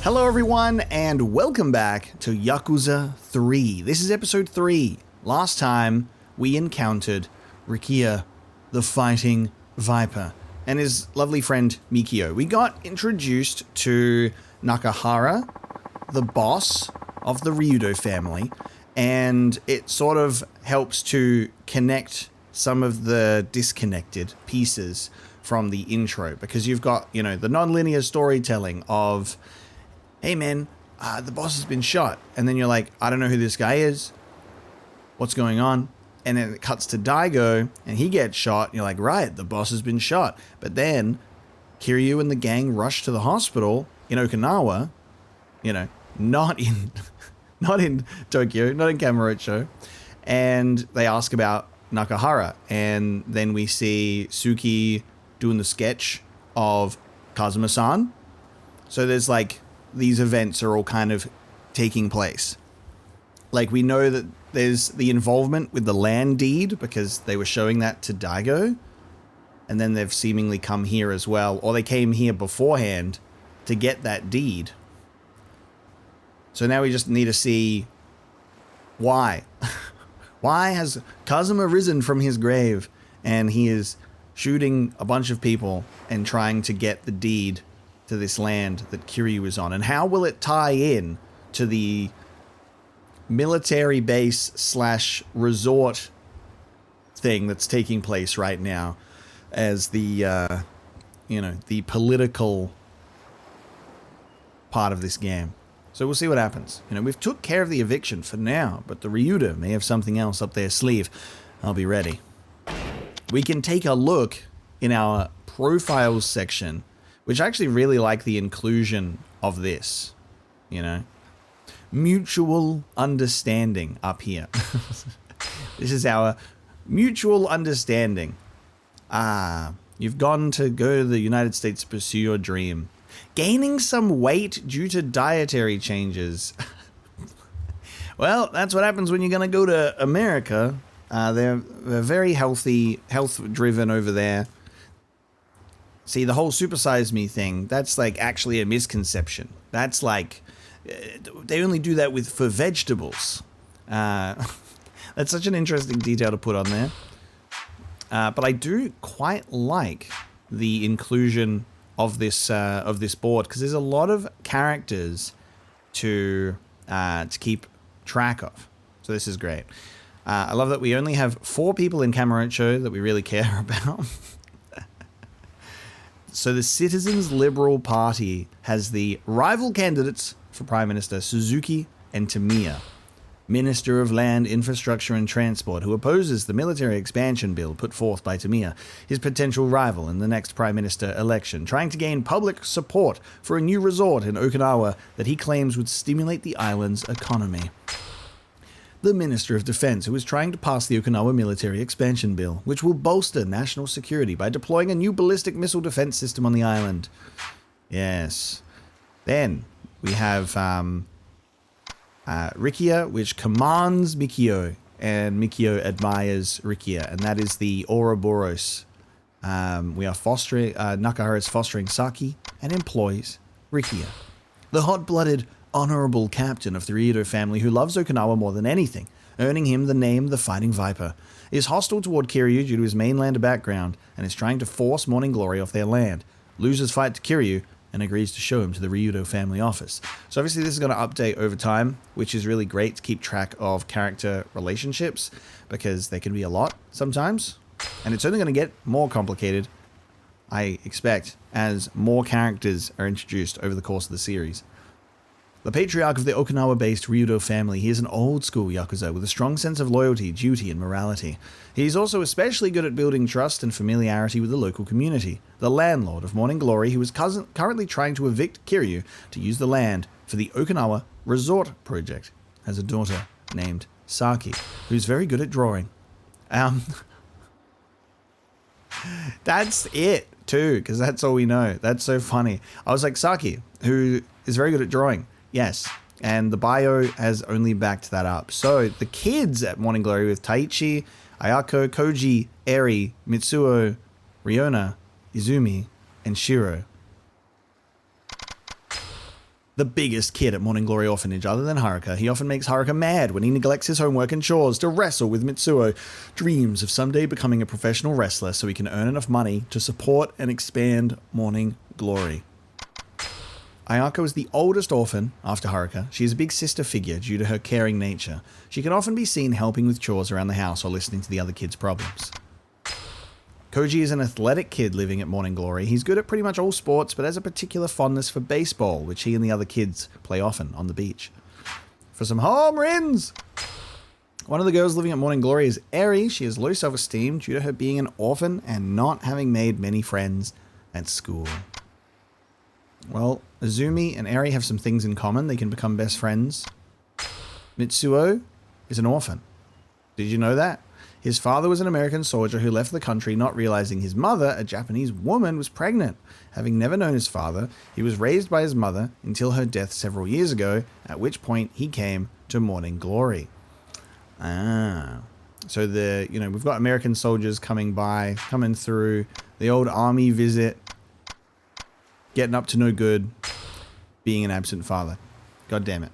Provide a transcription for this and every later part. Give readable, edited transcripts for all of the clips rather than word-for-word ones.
Hello everyone, and welcome back to Yakuza 3. This is episode 3. Last time, we encountered Rikiya, the fighting viper, and his lovely friend Mikio. We got introduced to Nakahara, the boss of the Ryudo family, and it sort of helps to connect some of the disconnected pieces from the intro, because you've got, the non-linear storytelling of, hey man, the boss has been shot, and then you're like, I don't know who this guy is, what's going on? And then it cuts to Daigo, and he gets shot, and you're like, right, the boss has been shot. But then Kiryu and the gang rush to the hospital in Okinawa, not in Tokyo, not in Kamurocho, and they ask about Nakahara, and then we see Suki doing the sketch of Kazuma-san. So there's like, these events are all kind of taking place. Like, we know that there's the involvement with the land deed because they were showing that to Daigo, and then they've seemingly come here as well, or they came here beforehand to get that deed. So now we just need to see why. Why has Kazuma risen from his grave and he is shooting a bunch of people and trying to get the deed to this land that Kiryu is on? And how will it tie in to the military base / resort thing that's taking place right now as the, the political part of this game? So we'll see what happens. We've took care of the eviction for now, but the Ryudo may have something else up their sleeve. I'll be ready. We can take a look in our profiles section, which I actually really like the inclusion of this, mutual understanding up here. This is our mutual understanding. You've gone to go to the United States to pursue your dream. Gaining some weight due to dietary changes. Well, that's what happens when you're going to go to America. They're very healthy, health-driven over there. See, the whole supersize me thing, that's like actually a misconception. That's like, they only do that for vegetables. That's such an interesting detail to put on there. But I do quite like the inclusion of this board, because there's a lot of characters to keep track of. So this is great. I love that we only have 4 people in Kamurocho that we really care about. So the Citizens Liberal Party has the rival candidates for Prime Minister Suzuki and Tamiya, Minister of Land, Infrastructure and Transport, who opposes the military expansion bill put forth by Tamiya, his potential rival in the next Prime Minister election, trying to gain public support for a new resort in Okinawa that he claims would stimulate the island's economy. The Minister of Defense, who is trying to pass the Okinawa military expansion bill, which will bolster national security by deploying a new ballistic missile defense system on the island. Yes. Then we have Rikiya, which commands Mikio, and Mikio admires Rikiya, and that is the Ouroboros. We are fostering, Nakahara is fostering Saki and employs Rikiya, the hot-blooded, honorable captain of the Ryudo family who loves Okinawa more than anything, earning him the name the Fighting Viper, is hostile toward Kiryu due to his mainlander background, and is trying to force Morning Glory off their land, loses fight to Kiryu, and agrees to show him to the Ryudo family office. So obviously this is going to update over time, which is really great to keep track of character relationships, because they can be a lot sometimes, and it's only going to get more complicated, I expect, as more characters are introduced over the course of the series. The patriarch of the Okinawa-based Ryudo family, he is an old-school Yakuza with a strong sense of loyalty, duty, and morality. He is also especially good at building trust and familiarity with the local community. The landlord of Morning Glory, who is currently trying to evict Kiryu to use the land for the Okinawa Resort Project, has a daughter named Saki, who's very good at drawing. That's it, too, because that's all we know. That's so funny. I was like, Saki, who is very good at drawing. Yes, and the bio has only backed that up. So the kids at Morning Glory with Taichi, Ayako, Koji, Eri, Mitsuo, Riona, Izumi, and Shiro the biggest kid at Morning Glory Orphanage other than Haruka. He often makes Haruka mad when he neglects his homework and chores to wrestle with Mitsuo. Dreams of someday becoming a professional wrestler so he can earn enough money to support and expand Morning Glory. Ayako is the oldest orphan after Haruka. She is a big sister figure due to her caring nature. She can often be seen helping with chores around the house or listening to the other kids' problems. Koji is an athletic kid living at Morning Glory. He's good at pretty much all sports, but has a particular fondness for baseball, which he and the other kids play often on the beach. For some home runs! One of the girls living at Morning Glory is Eri. She has low self-esteem due to her being an orphan and not having made many friends at school. Well, Azumi and Eri have some things in common. They can become best friends. Mitsuo is an orphan. Did you know that? His father was an American soldier who left the country not realizing his mother, a Japanese woman, was pregnant. Having never known his father, he was raised by his mother until her death several years ago, at which point he came to Morning Glory. So we've got American soldiers coming through, the old army visit, getting up to no good, being an absent father. God damn it.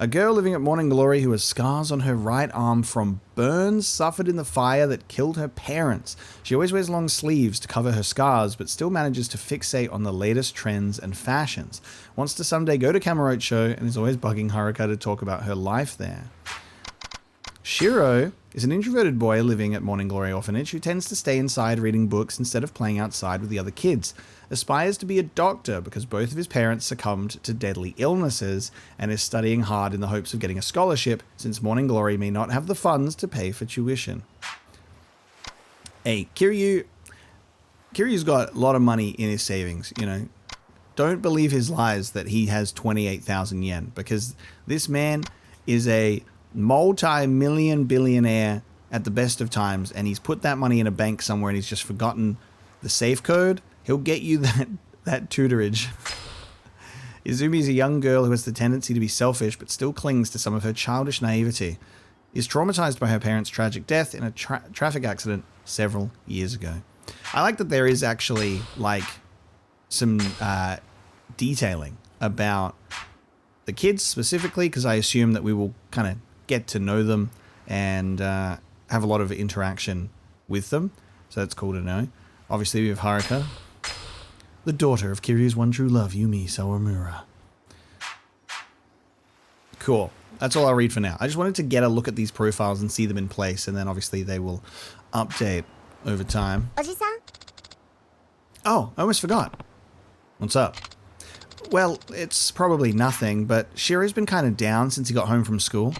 A girl living at Morning Glory who has scars on her right arm from burns suffered in the fire that killed her parents. She always wears long sleeves to cover her scars, but still manages to fixate on the latest trends and fashions. Wants to someday go to Cabaret show and is always bugging Haruka to talk about her life there. Shiro is an introverted boy living at Morning Glory Orphanage who tends to stay inside reading books instead of playing outside with the other kids. Aspires to be a doctor because both of his parents succumbed to deadly illnesses and is studying hard in the hopes of getting a scholarship since Morning Glory may not have the funds to pay for tuition. Hey, Kiryu's got a lot of money in his savings, Don't believe his lies that he has 28,000 yen because this man is a multi-million billionaire at the best of times, and he's put that money in a bank somewhere and he's just forgotten the safe code. He'll get you that tutorage. Izumi is a young girl who has the tendency to be selfish but still clings to some of her childish naivety. Is traumatized by her parents' tragic death in a traffic accident several years ago. I like that there is actually some detailing about the kids specifically, because I assume that we will kind of get to know them and have a lot of interaction with them. So that's cool to know. Obviously we have Haruka, the daughter of Kiryu's one true love, Yumi Sawamura. Cool. That's all I'll read for now. I just wanted to get a look at these profiles and see them in place, and then obviously they will update over time. Oji-san? Oh, I almost forgot. What's up? Well, it's probably nothing, but Shiro's been kind of down since he got home from school.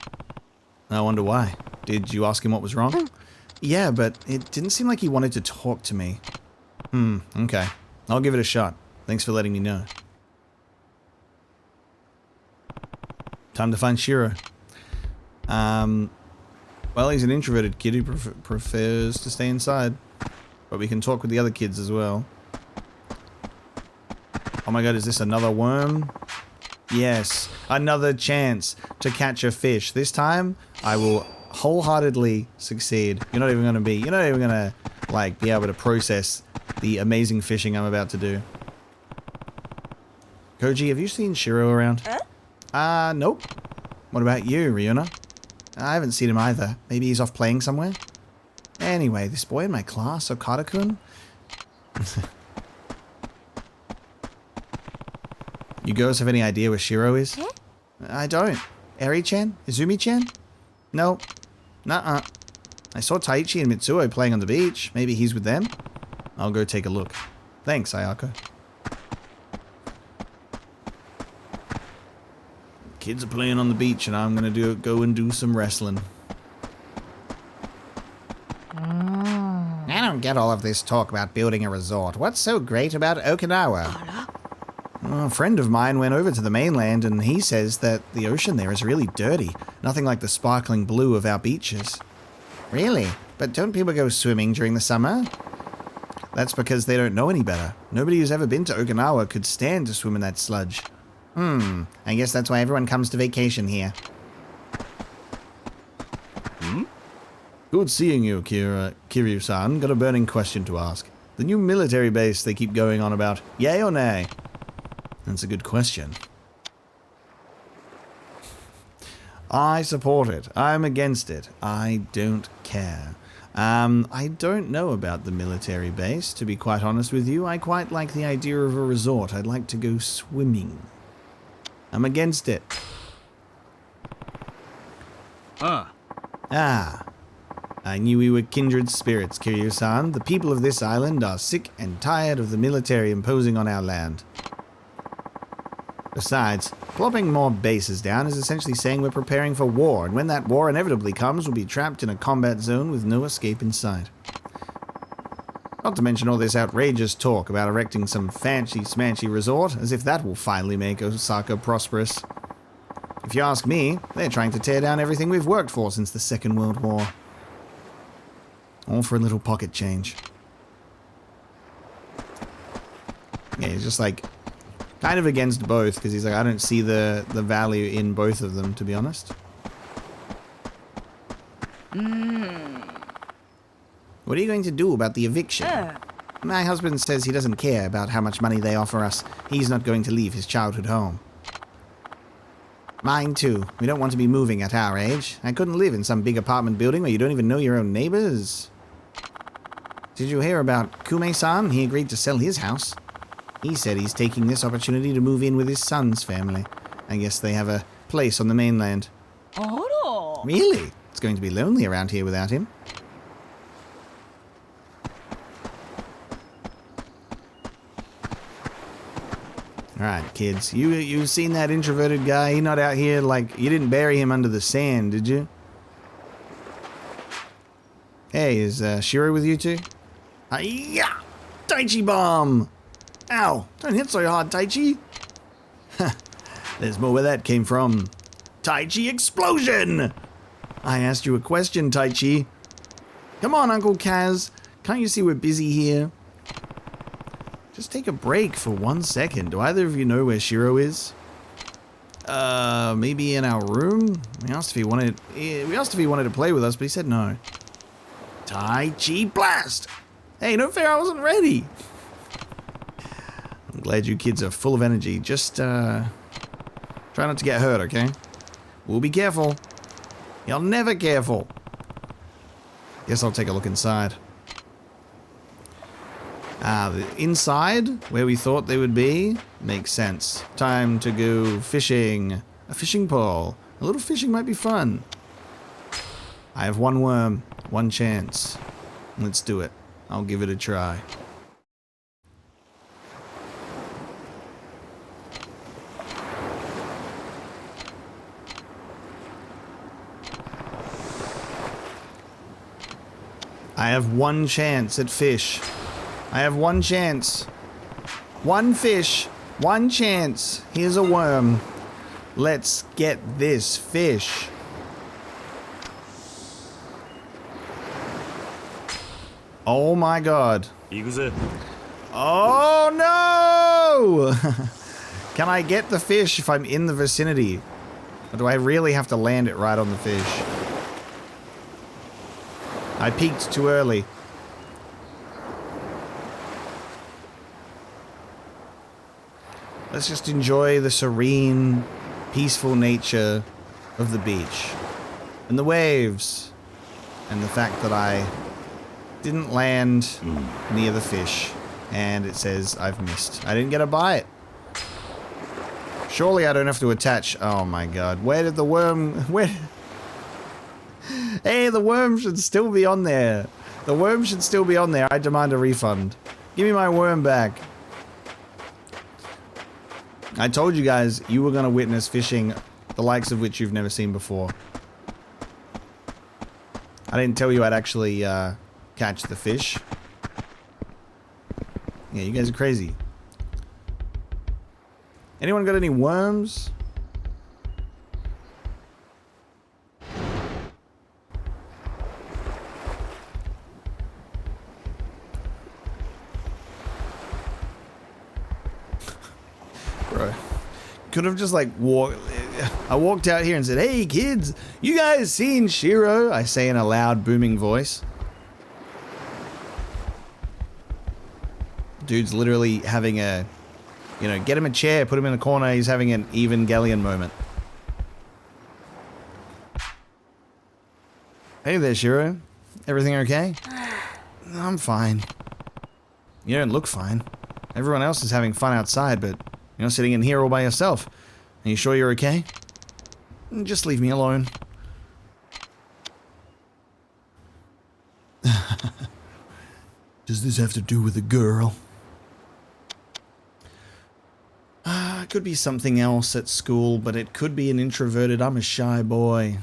I wonder why. Did you ask him what was wrong? Yeah, but it didn't seem like he wanted to talk to me. Okay. I'll give it a shot. Thanks for letting me know. Time to find Shiro. Well, he's an introverted kid who prefers to stay inside. But we can talk with the other kids as well. Oh my god, is this another worm? Yes, another chance to catch a fish. This time, I will wholeheartedly succeed. You're not even going to be able to process the amazing fishing I'm about to do. Koji, have you seen Shiro around? Nope. What about you, Ryuna? I haven't seen him either. Maybe he's off playing somewhere? Anyway, this boy in my class, Okada-kun? You girls have any idea where Shiro is? Huh? I don't. Eri-chan? Izumi-chan? No. Nuh-uh. I saw Taichi and Mitsuo playing on the beach. Maybe he's with them? I'll go take a look. Thanks, Ayako. Kids are playing on the beach and I'm gonna go and do some wrestling. I don't get all of this talk about building a resort. What's so great about Okinawa? A friend of mine went over to the mainland and he says that the ocean there is really dirty. Nothing like the sparkling blue of our beaches. Really? But don't people go swimming during the summer? That's because they don't know any better. Nobody who's ever been to Okinawa could stand to swim in that sludge. I guess that's why everyone comes to vacation here. Good seeing you, Kiryu-san. Got a burning question to ask. The new military base they keep going on about, yay or nay? That's a good question. I support it. I'm against it. I don't care. I don't know about the military base, to be quite honest with you. I quite like the idea of a resort. I'd like to go swimming. I'm against it. Ah. I knew we were kindred spirits, Kiryu-san. The people of this island are sick and tired of the military imposing on our land. Besides, plopping more bases down is essentially saying we're preparing for war, and when that war inevitably comes, we'll be trapped in a combat zone with no escape in sight. Not to mention all this outrageous talk about erecting some fancy-smancy resort, as if that will finally make Osaka prosperous. If you ask me, they're trying to tear down everything we've worked for since the Second World War. All for a little pocket change. Yeah, he's just like, kind of against both, because he's like, I don't see the value in both of them, to be honest. What are you going to do about the eviction? My husband says he doesn't care about how much money they offer us. He's not going to leave his childhood home. Mine too. We don't want to be moving at our age. I couldn't live in some big apartment building where you don't even know your own neighbors. Did you hear about Kume-san? He agreed to sell his house. He said he's taking this opportunity to move in with his son's family. I guess they have a place on the mainland. Oh. Really? It's going to be lonely around here without him. Alright, kids. You've seen that introverted guy? He's not out here like... You didn't bury him under the sand, did you? Hey, is Shiro with you two? Hi-ya! Taichi bomb! Ow! Don't hit so hard, Taichi! There's more where that came from. Taichi explosion! I asked you a question, Taichi. Come on, Uncle Kaz. Can't you see we're busy here? Just take a break for 1 second. Do either of you know where Shiro is? Maybe in our room? We asked if he wanted to play with us, but he said no. Taichi blast! Hey, no fair, I wasn't ready. I'm glad you kids are full of energy. Just, try not to get hurt, okay? We'll be careful. You're never careful. Guess I'll take a look inside. The inside, where we thought they would be, makes sense. Time to go fishing. A fishing pole. A little fishing might be fun. I have one worm, one chance. Let's do it. I'll give it a try. I have one chance at fish. I have one chance. One fish. One chance. Here's a worm. Let's get this fish. Oh my god. Yakuza. Oh no! Can I get the fish if I'm in the vicinity? Or do I really have to land it right on the fish? I peeked too early. Let's just enjoy the serene, peaceful nature of the beach. And the waves. And the fact that I didn't land near the fish. And it says I've missed. I didn't get a bite. Surely I don't have to attach... Oh my god. Where did the worm... Where... Hey, the worm should still be on there. The worm should still be on there. I demand a refund. Give me my worm back. I told you guys you were going to witness fishing the likes of which you've never seen before. I didn't tell you I'd actually catch the fish. Yeah, you guys are crazy. Anyone got any worms? Bro, could have just like I walked out here and said, "Hey kids, you guys seen Shiro?" I say in a loud booming voice. Dude's literally having a, get him a chair, put him in a corner, he's having an Evangelion moment. Hey there, Shiro. Everything okay? I'm fine. You don't look fine. Everyone else is having fun outside, but you're sitting in here all by yourself. Are you sure you're okay? Just leave me alone. Does this have to do with a girl? It could be something else at school, but it could be an introverted, I'm a shy boy.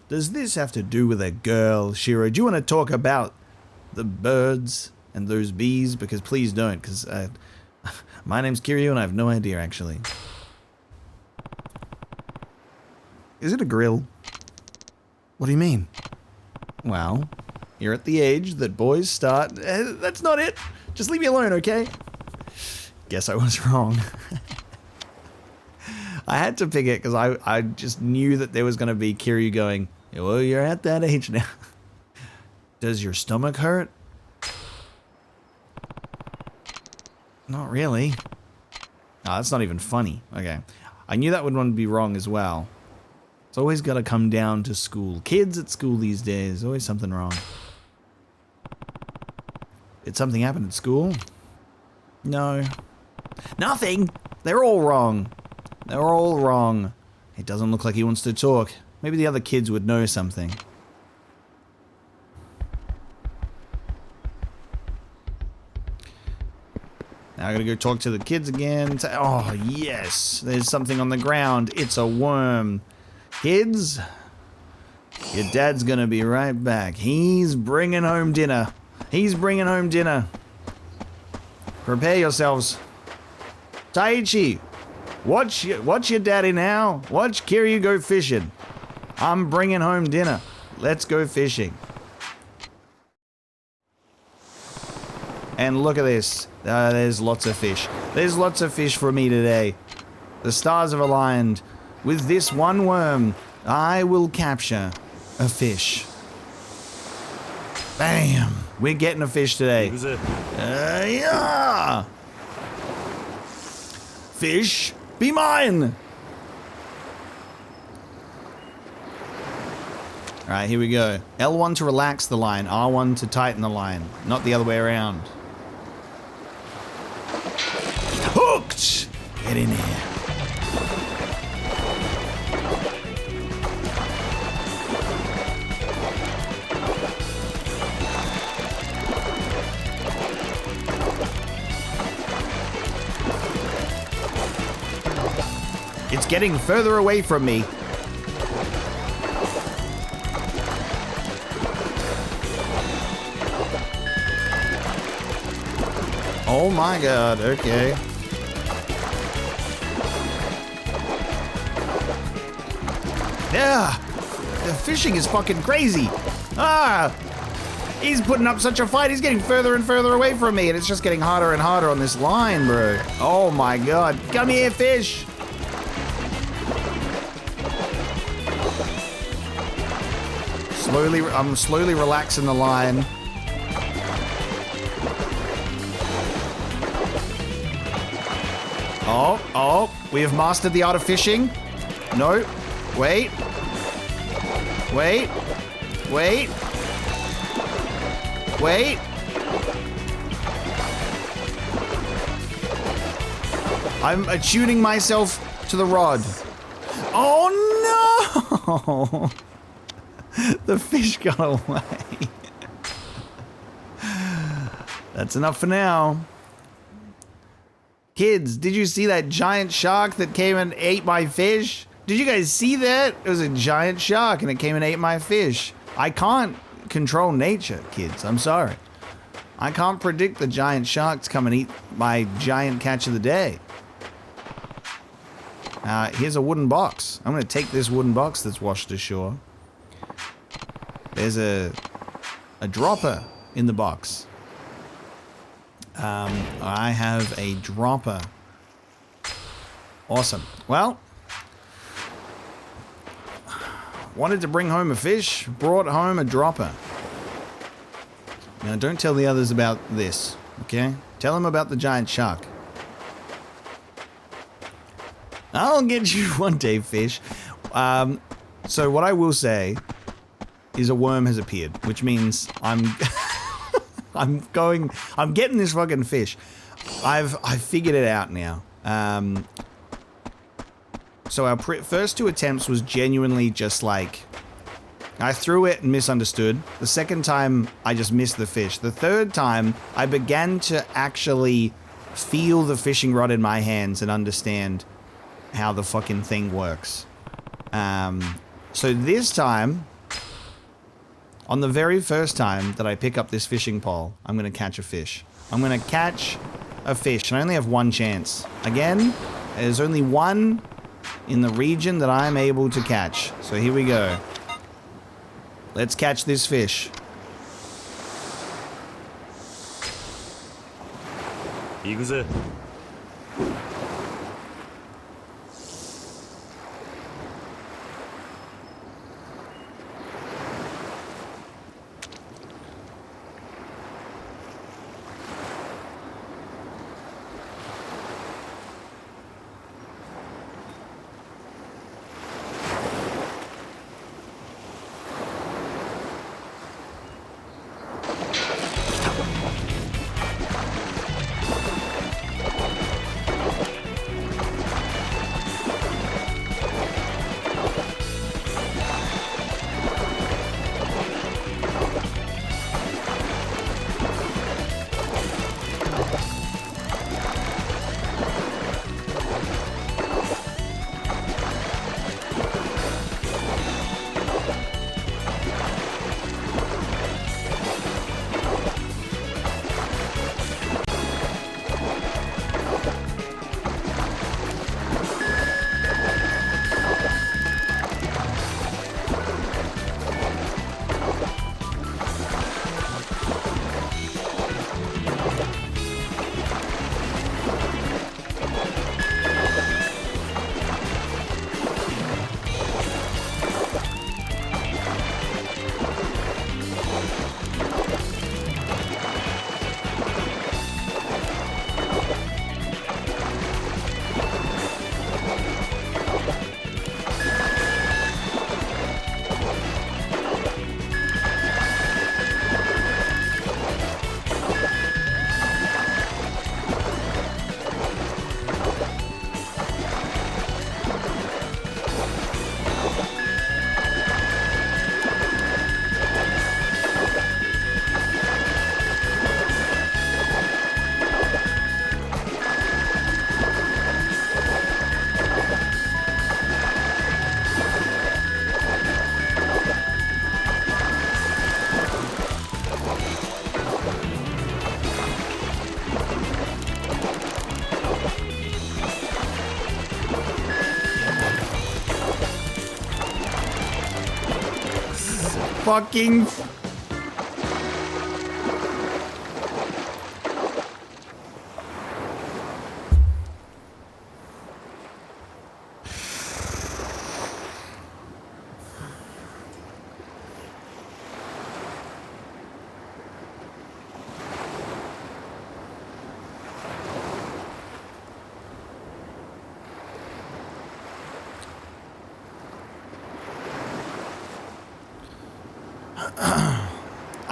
Does this have to do with a girl, Shiro? Do you want to talk about the birds and those bees? Because please don't, because my name's Kiryu and I have no idea, actually. Is it a grill? What do you mean? Well, you're at the age that boys start... that's not it. Just leave me alone, okay? Guess I was wrong. I had to pick it because I just knew that there was going to be Kiryu going, well, you're at that age now. Does your stomach hurt? Not really. Oh, that's not even funny. Okay. I knew that would be wrong as well. It's always got to come down to school. Kids at school these days, always something wrong. Did something happen at school? No. Nothing! They're all wrong. They're all wrong. It doesn't look like he wants to talk. Maybe the other kids would know something. Now I gotta go talk to the kids again. Oh, yes. There's something on the ground. It's a worm. Kids, your dad's gonna be right back. He's bringing home dinner. He's bringing home dinner. Prepare yourselves. Taichi, watch your daddy now. Watch Kiryu go fishing. I'm bringing home dinner. Let's go fishing. And look at this. There's lots of fish. There's lots of fish for me today. The stars have aligned. With this one worm, I will capture a fish. Bam! We're getting a fish today. Yeah! Fish, be mine! Alright, here we go. L1 to relax the line, R1 to tighten the line. Not the other way around. Hooked! Get in here. It's getting further away from me. Oh my god, okay. Yeah! The fishing is fucking crazy! Ah! He's putting up such a fight, he's getting further and further away from me, and it's just getting harder and harder on this line, bro. Oh my god. Come here, fish! I'm slowly relaxing the line. Oh, we have mastered the art of fishing. No, wait. I'm attuning myself to the rod. Oh no! The fish got away. That's enough for now. Kids, did you see that giant shark that came and ate my fish? Did you guys see that? It was a giant shark and it came and ate my fish. I can't control nature, kids. I'm sorry. I can't predict the giant shark to come and eat my giant catch of the day. Here's a wooden box. I'm going to take this wooden box that's washed ashore. There's a dropper in the box. I have a dropper. Awesome. Well, wanted to bring home a fish, brought home a dropper. Now, don't tell the others about this, okay? Tell them about the giant shark. I'll get you one day, fish. So what I will say is a worm has appeared, which means I'm I'm getting this fucking fish. I've figured it out now. So our first 2 attempts was genuinely just like, I threw it and misunderstood. The second time, I just missed the fish. The third time, I began to actually feel the fishing rod in my hands and understand how the fucking thing works. So this time, on the very first time that I pick up this fishing pole, I'm gonna catch a fish. I'm gonna catch a fish, and I only have 1 chance. Again, there's only 1 in the region that I'm able to catch. So here we go. Let's catch this fish. Yakuza. Fucking...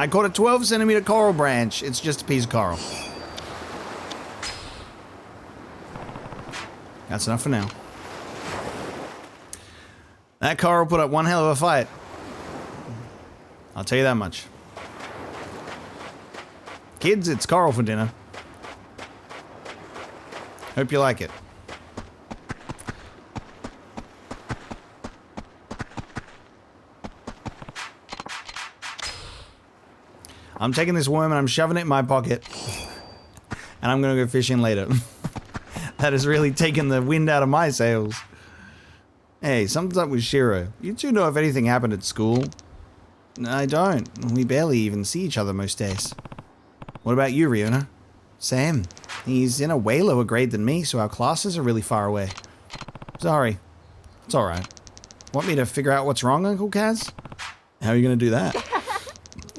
I caught a 12-centimeter coral branch. It's just a piece of coral. That's enough for now. That coral put up one hell of a fight. I'll tell you that much. Kids, it's coral for dinner. Hope you like it. I'm taking this worm and I'm shoving it in my pocket. And I'm gonna go fishing later. That has really taken the wind out of my sails. Hey, something's up with Shiro. You two know if anything happened at school? I don't. We barely even see each other most days. What about you, Ryuna? Same. He's in a way lower grade than me, so our classes are really far away. Sorry. It's alright. Want me to figure out what's wrong, Uncle Kaz? How are you gonna do that?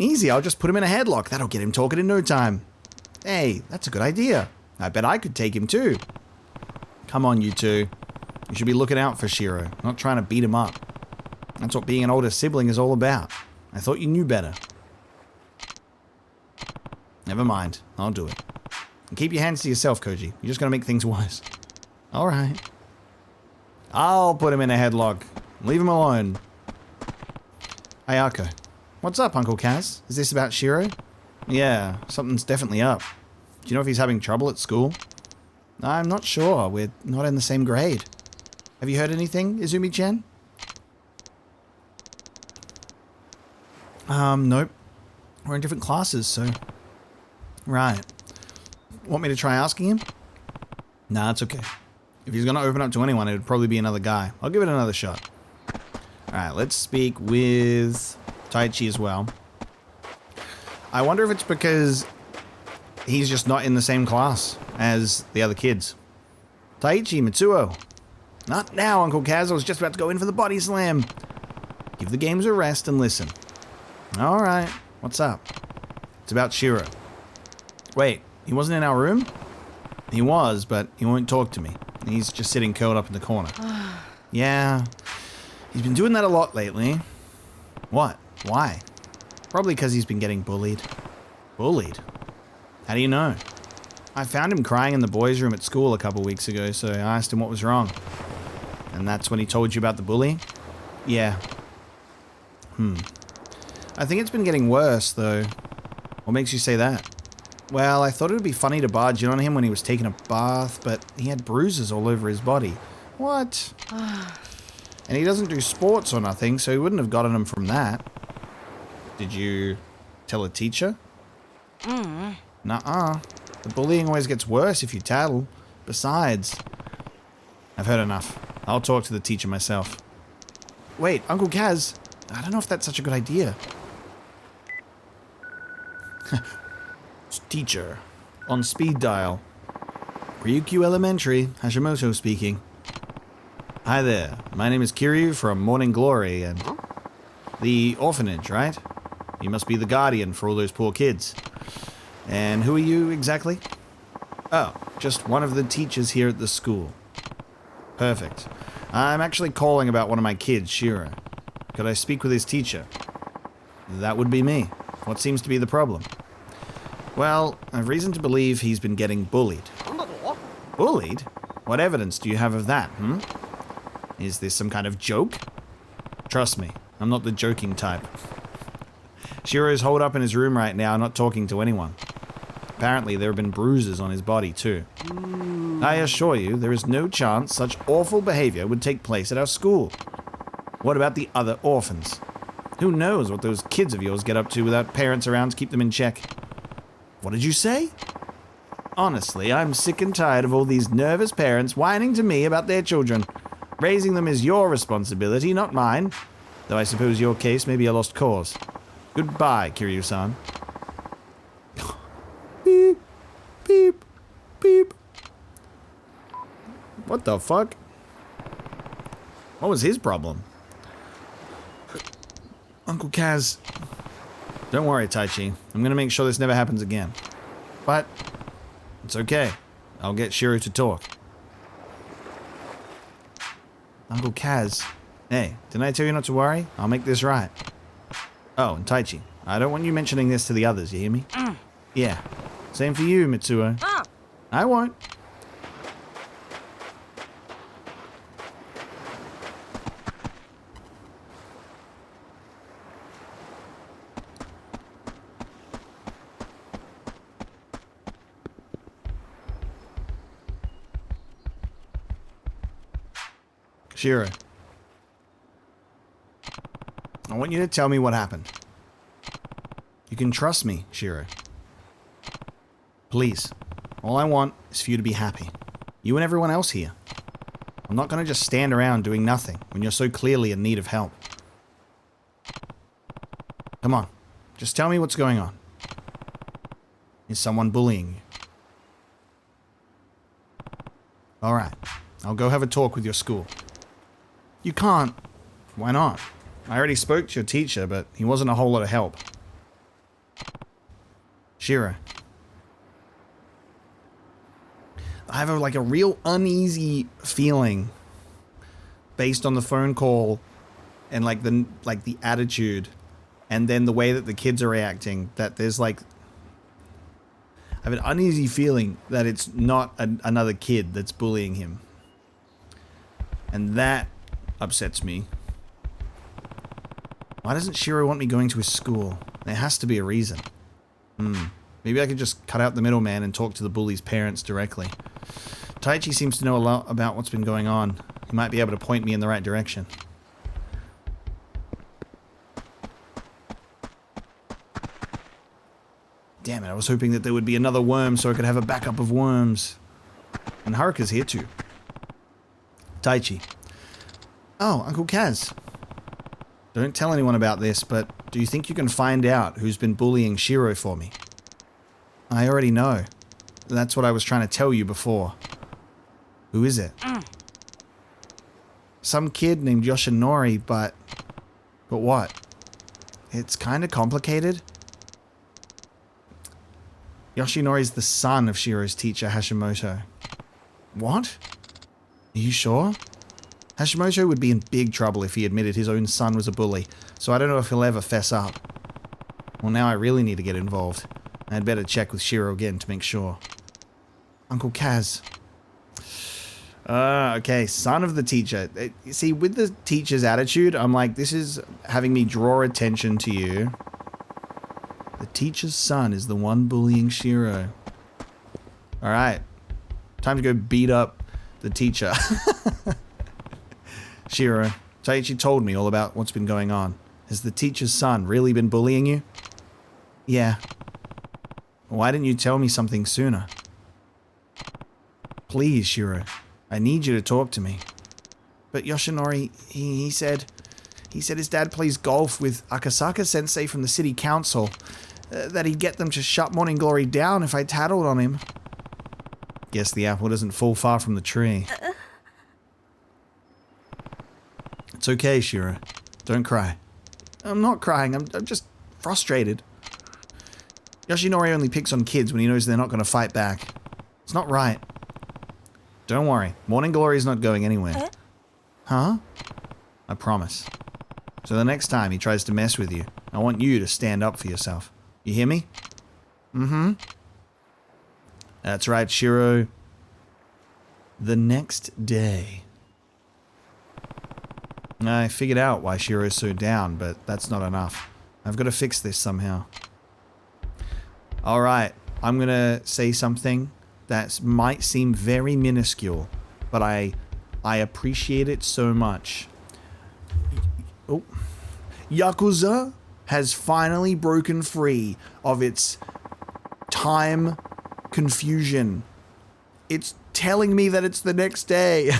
Easy, I'll just put him in a headlock. That'll get him talking in no time. Hey, that's a good idea. I bet I could take him too. Come on, you two. You should be looking out for Shiro, not trying to beat him up. That's what being an older sibling is all about. I thought you knew better. Never mind. I'll do it. And keep your hands to yourself, Koji. You're just gonna make things worse. Alright. I'll put him in a headlock. Leave him alone. Ayako. What's up, Uncle Kaz? Is this about Shiro? Yeah, something's definitely up. Do you know if he's having trouble at school? I'm not sure. We're not in the same grade. Have you heard anything, Izumi-chan? Nope. We're in different classes, so... Right. Want me to try asking him? Nah, it's okay. If he's gonna open up to anyone, it would probably be another guy. I'll give it another shot. Alright, let's speak with Taichi as well. I wonder if it's because he's just not in the same class as the other kids. Taichi, Mitsuo. Not now, Uncle Kaz. I was just about to go in for the body slam. Give the games a rest and listen. Alright, what's up? It's about Shiro. Wait, he wasn't in our room? He was, but he won't talk to me. He's just sitting curled up in the corner. Yeah, he's been doing that a lot lately. What? Why? Probably because he's been getting bullied. Bullied? How do you know? I found him crying in the boys' room at school a couple weeks ago, so I asked him what was wrong. And that's when he told you about the bullying? Yeah. I think it's been getting worse, though. What makes you say that? Well, I thought it would be funny to barge in on him when he was taking a bath, but he had bruises all over his body. What? And he doesn't do sports or nothing, so he wouldn't have gotten them from that. Did you tell a teacher? Nuh-uh. The bullying always gets worse if you tattle. Besides, I've heard enough. I'll talk to the teacher myself. Wait, Uncle Kaz, I don't know if that's such a good idea. Teacher. On speed dial. Ryukyu Elementary, Hashimoto speaking. Hi there, my name is Kiryu from Morning Glory and... The orphanage, right? You must be the guardian for all those poor kids. And who are you exactly? Oh, just one of the teachers here at the school. Perfect. I'm actually calling about one of my kids, Shiro. Could I speak with his teacher? That would be me. What seems to be the problem? Well, I've reason to believe he's been getting bullied. Bullied? What evidence do you have of that, Is this some kind of joke? Trust me, I'm not the joking type. Shiro's holed up in his room right now, not talking to anyone. Apparently, there have been bruises on his body, too. I assure you, there is no chance such awful behavior would take place at our school. What about the other orphans? Who knows what those kids of yours get up to without parents around to keep them in check? What did you say? Honestly, I'm sick and tired of all these nervous parents whining to me about their children. Raising them is your responsibility, not mine. Though I suppose your case may be a lost cause. Goodbye, Kiryu-san. Beep, beep, beep. What the fuck? What was his problem? Uncle Kaz. Don't worry, Taichi. I'm gonna make sure this never happens again. But it's okay. I'll get Shiro to talk. Uncle Kaz. Hey, didn't I tell you not to worry? I'll make this right. Oh, and Taichi, I don't want you mentioning this to the others, you hear me? Yeah. Same for you, Mitsuo. I won't. Shiro. I want you to tell me what happened. You can trust me, Shiro. Please. All I want is for you to be happy. You and everyone else here. I'm not going to just stand around doing nothing when you're so clearly in need of help. Come on. Just tell me what's going on. Is someone bullying you? Alright. I'll go have a talk with your school. You can't. Why not? I already spoke to your teacher, but he wasn't a whole lot of help. Shiro. I have a real uneasy feeling based on the phone call and the attitude and then the way that the kids are reacting, that there's like, I have an uneasy feeling that it's not another kid that's bullying him. And that upsets me. Why doesn't Shiro want me going to his school? There has to be a reason. Maybe I could just cut out the middleman and talk to the bully's parents directly. Taichi seems to know a lot about what's been going on. He might be able to point me in the right direction. Damn it, I was hoping that there would be another worm so I could have a backup of worms. And Haruka's here too. Taichi. Oh, Uncle Kaz. Don't tell anyone about this, but do you think you can find out who's been bullying Shiro for me? I already know. That's what I was trying to tell you before. Who is it? Some kid named Yoshinori, but what? It's kind of complicated. Yoshinori's the son of Shiro's teacher, Hashimoto. What? Are you sure? Hashimoto would be in big trouble if he admitted his own son was a bully, so I don't know if he'll ever fess up. Well, now I really need to get involved. I'd better check with Shiro again to make sure. Uncle Kaz. Okay, son of the teacher. You see, with the teacher's attitude, I'm like, this is having me draw attention to you. The teacher's son is the one bullying Shiro. Alright. Time to go beat up the teacher. Shiro, Taichi told me all about what's been going on. Has the teacher's son really been bullying you? Yeah. Why didn't you tell me something sooner? Please, Shiro. I need you to talk to me. But Yoshinori, he said his dad plays golf with Akasaka-sensei from the city council. That he'd get them to shut Morning Glory down if I tattled on him. Guess the apple doesn't fall far from the tree. It's okay, Shiro. Don't cry. I'm not crying, I'm just frustrated. Yoshinori only picks on kids when he knows they're not going to fight back. It's not right. Don't worry, Morning Glory's not going anywhere. Huh? I promise. So the next time he tries to mess with you, I want you to stand up for yourself. You hear me? Mm-hmm. That's right, Shiro. The next day. I figured out why Shiro's so down, but that's not enough. I've got to fix this somehow. Alright, I'm gonna say something that might seem very minuscule, but I appreciate it so much. Oh. Yakuza has finally broken free of its time confusion. It's telling me that it's the next day.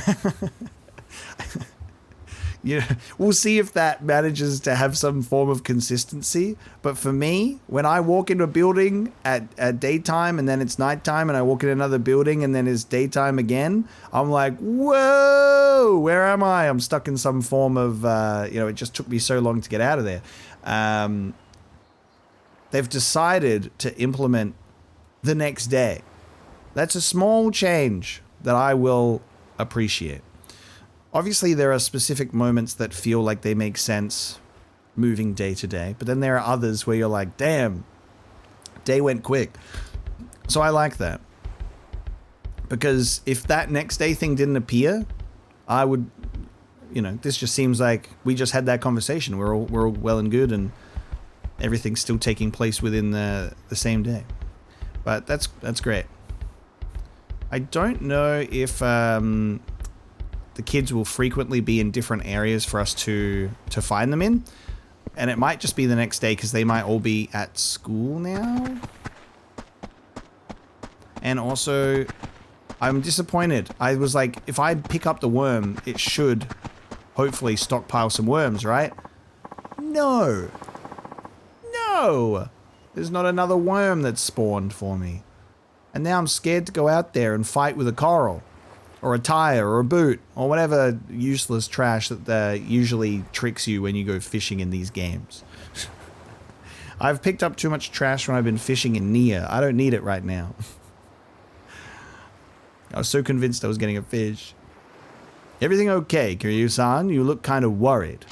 Yeah, we'll see if that manages to have some form of consistency. But for me, when I walk into a building at daytime and then it's nighttime, and I walk in another building and then it's daytime again, I'm like, whoa, where am I? I'm stuck in some form of, it just took me so long to get out of there. They've decided to implement the next day. That's a small change that I will appreciate. Obviously, there are specific moments that feel like they make sense moving day to day, but then there are others where you're like, damn, day went quick. So I like that. Because if that next day thing didn't appear, I would, this just seems like we just had that conversation. We're all well and good, and everything's still taking place within the same day. But that's great. I don't know if the kids will frequently be in different areas for us to find them in. And it might just be the next day because they might all be at school now. And also, I'm disappointed. I was like, if I pick up the worm, it should hopefully stockpile some worms, right? No. No! There's not another worm that's spawned for me. And now I'm scared to go out there and fight with a coral. Or a tire, or a boot, or whatever useless trash that usually tricks you when you go fishing in these games. I've picked up too much trash when I've been fishing in Nia. I don't need it right now. I was so convinced I was getting a fish. Everything okay, Kiryu-san? You look kind of worried.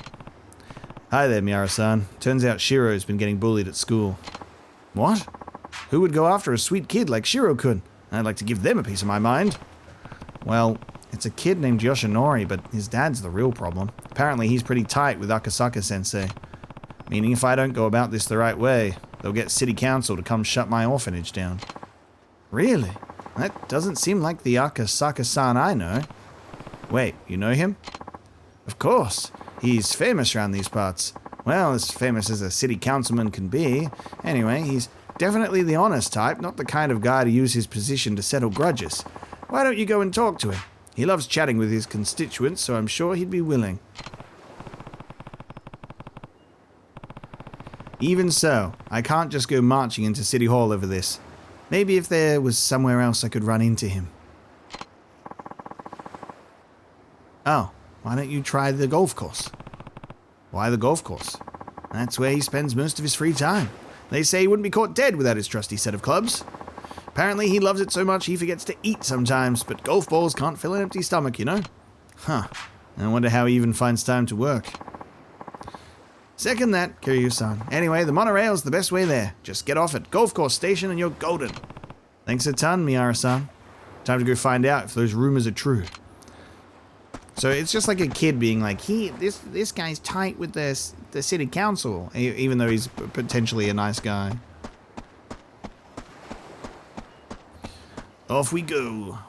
Hi there, Miura-san. Turns out Shiro's been getting bullied at school. What? Who would go after a sweet kid like Shiro could? I'd like to give them a piece of my mind. Well, it's a kid named Yoshinori, but his dad's the real problem. Apparently he's pretty tight with Akasaka-sensei. Meaning if I don't go about this the right way, they'll get city council to come shut my orphanage down. Really? That doesn't seem like the Akasaka-san I know. Wait, you know him? Of course. He's famous around these parts. Well, as famous as a city councilman can be. Anyway, he's definitely the honest type, not the kind of guy to use his position to settle grudges. Why don't you go and talk to him? He loves chatting with his constituents, so I'm sure he'd be willing. Even so, I can't just go marching into City Hall over this. Maybe if there was somewhere else I could run into him. Oh, why don't you try the golf course? Why the golf course? That's where he spends most of his free time. They say he wouldn't be caught dead without his trusty set of clubs. Apparently he loves it so much he forgets to eat sometimes, but golf balls can't fill an empty stomach, you know? Huh. I wonder how he even finds time to work. Second that, Kiryu-san. Anyway, the monorail's the best way there. Just get off at Golf Course Station and you're golden. Thanks a ton, Miura-san. Time to go find out if those rumors are true. So it's just like a kid being like, this guy's tight with the city council, even though he's potentially a nice guy. Off we go.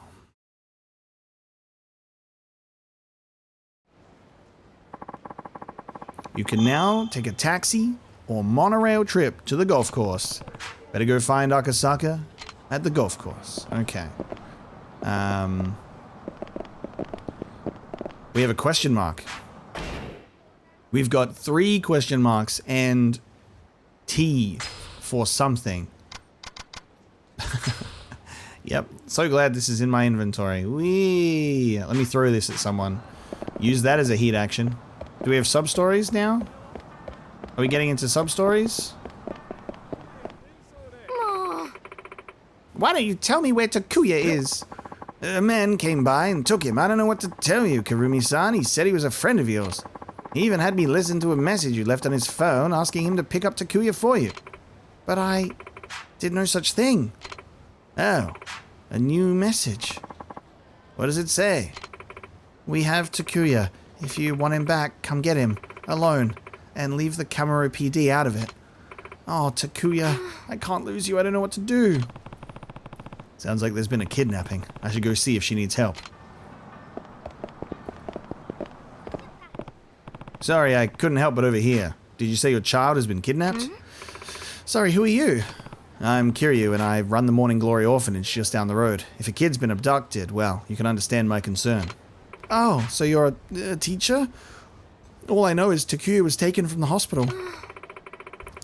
You can now take a taxi or monorail trip to the golf course. Better go find Akasaka at the golf course. Okay. We have a question mark. We've got 3 question marks and T for something. Yep, so glad this is in my inventory. Whee! Let me throw this at someone. Use that as a heat action. Do we have sub-stories now? Are we getting into sub-stories? Why don't you tell me where Takuya is? A man came by and took him. I don't know what to tell you, Karumi-san. He said he was a friend of yours. He even had me listen to a message you left on his phone asking him to pick up Takuya for you. But I did no such thing. Oh, a new message. What does it say? We have Takuya. If you want him back, come get him, alone, and leave the Cabaret PD out of it. Oh, Takuya, I can't lose you. I don't know what to do. Sounds like there's been a kidnapping. I should go see if she needs help. Sorry, I couldn't help but overhear. Did you say your child has been kidnapped? Sorry, who are you? I'm Kiryu, and I run the Morning Glory orphanage just down the road. If a kid's been abducted, well, you can understand my concern. Oh, so you're a teacher? All I know is Takuya was taken from the hospital.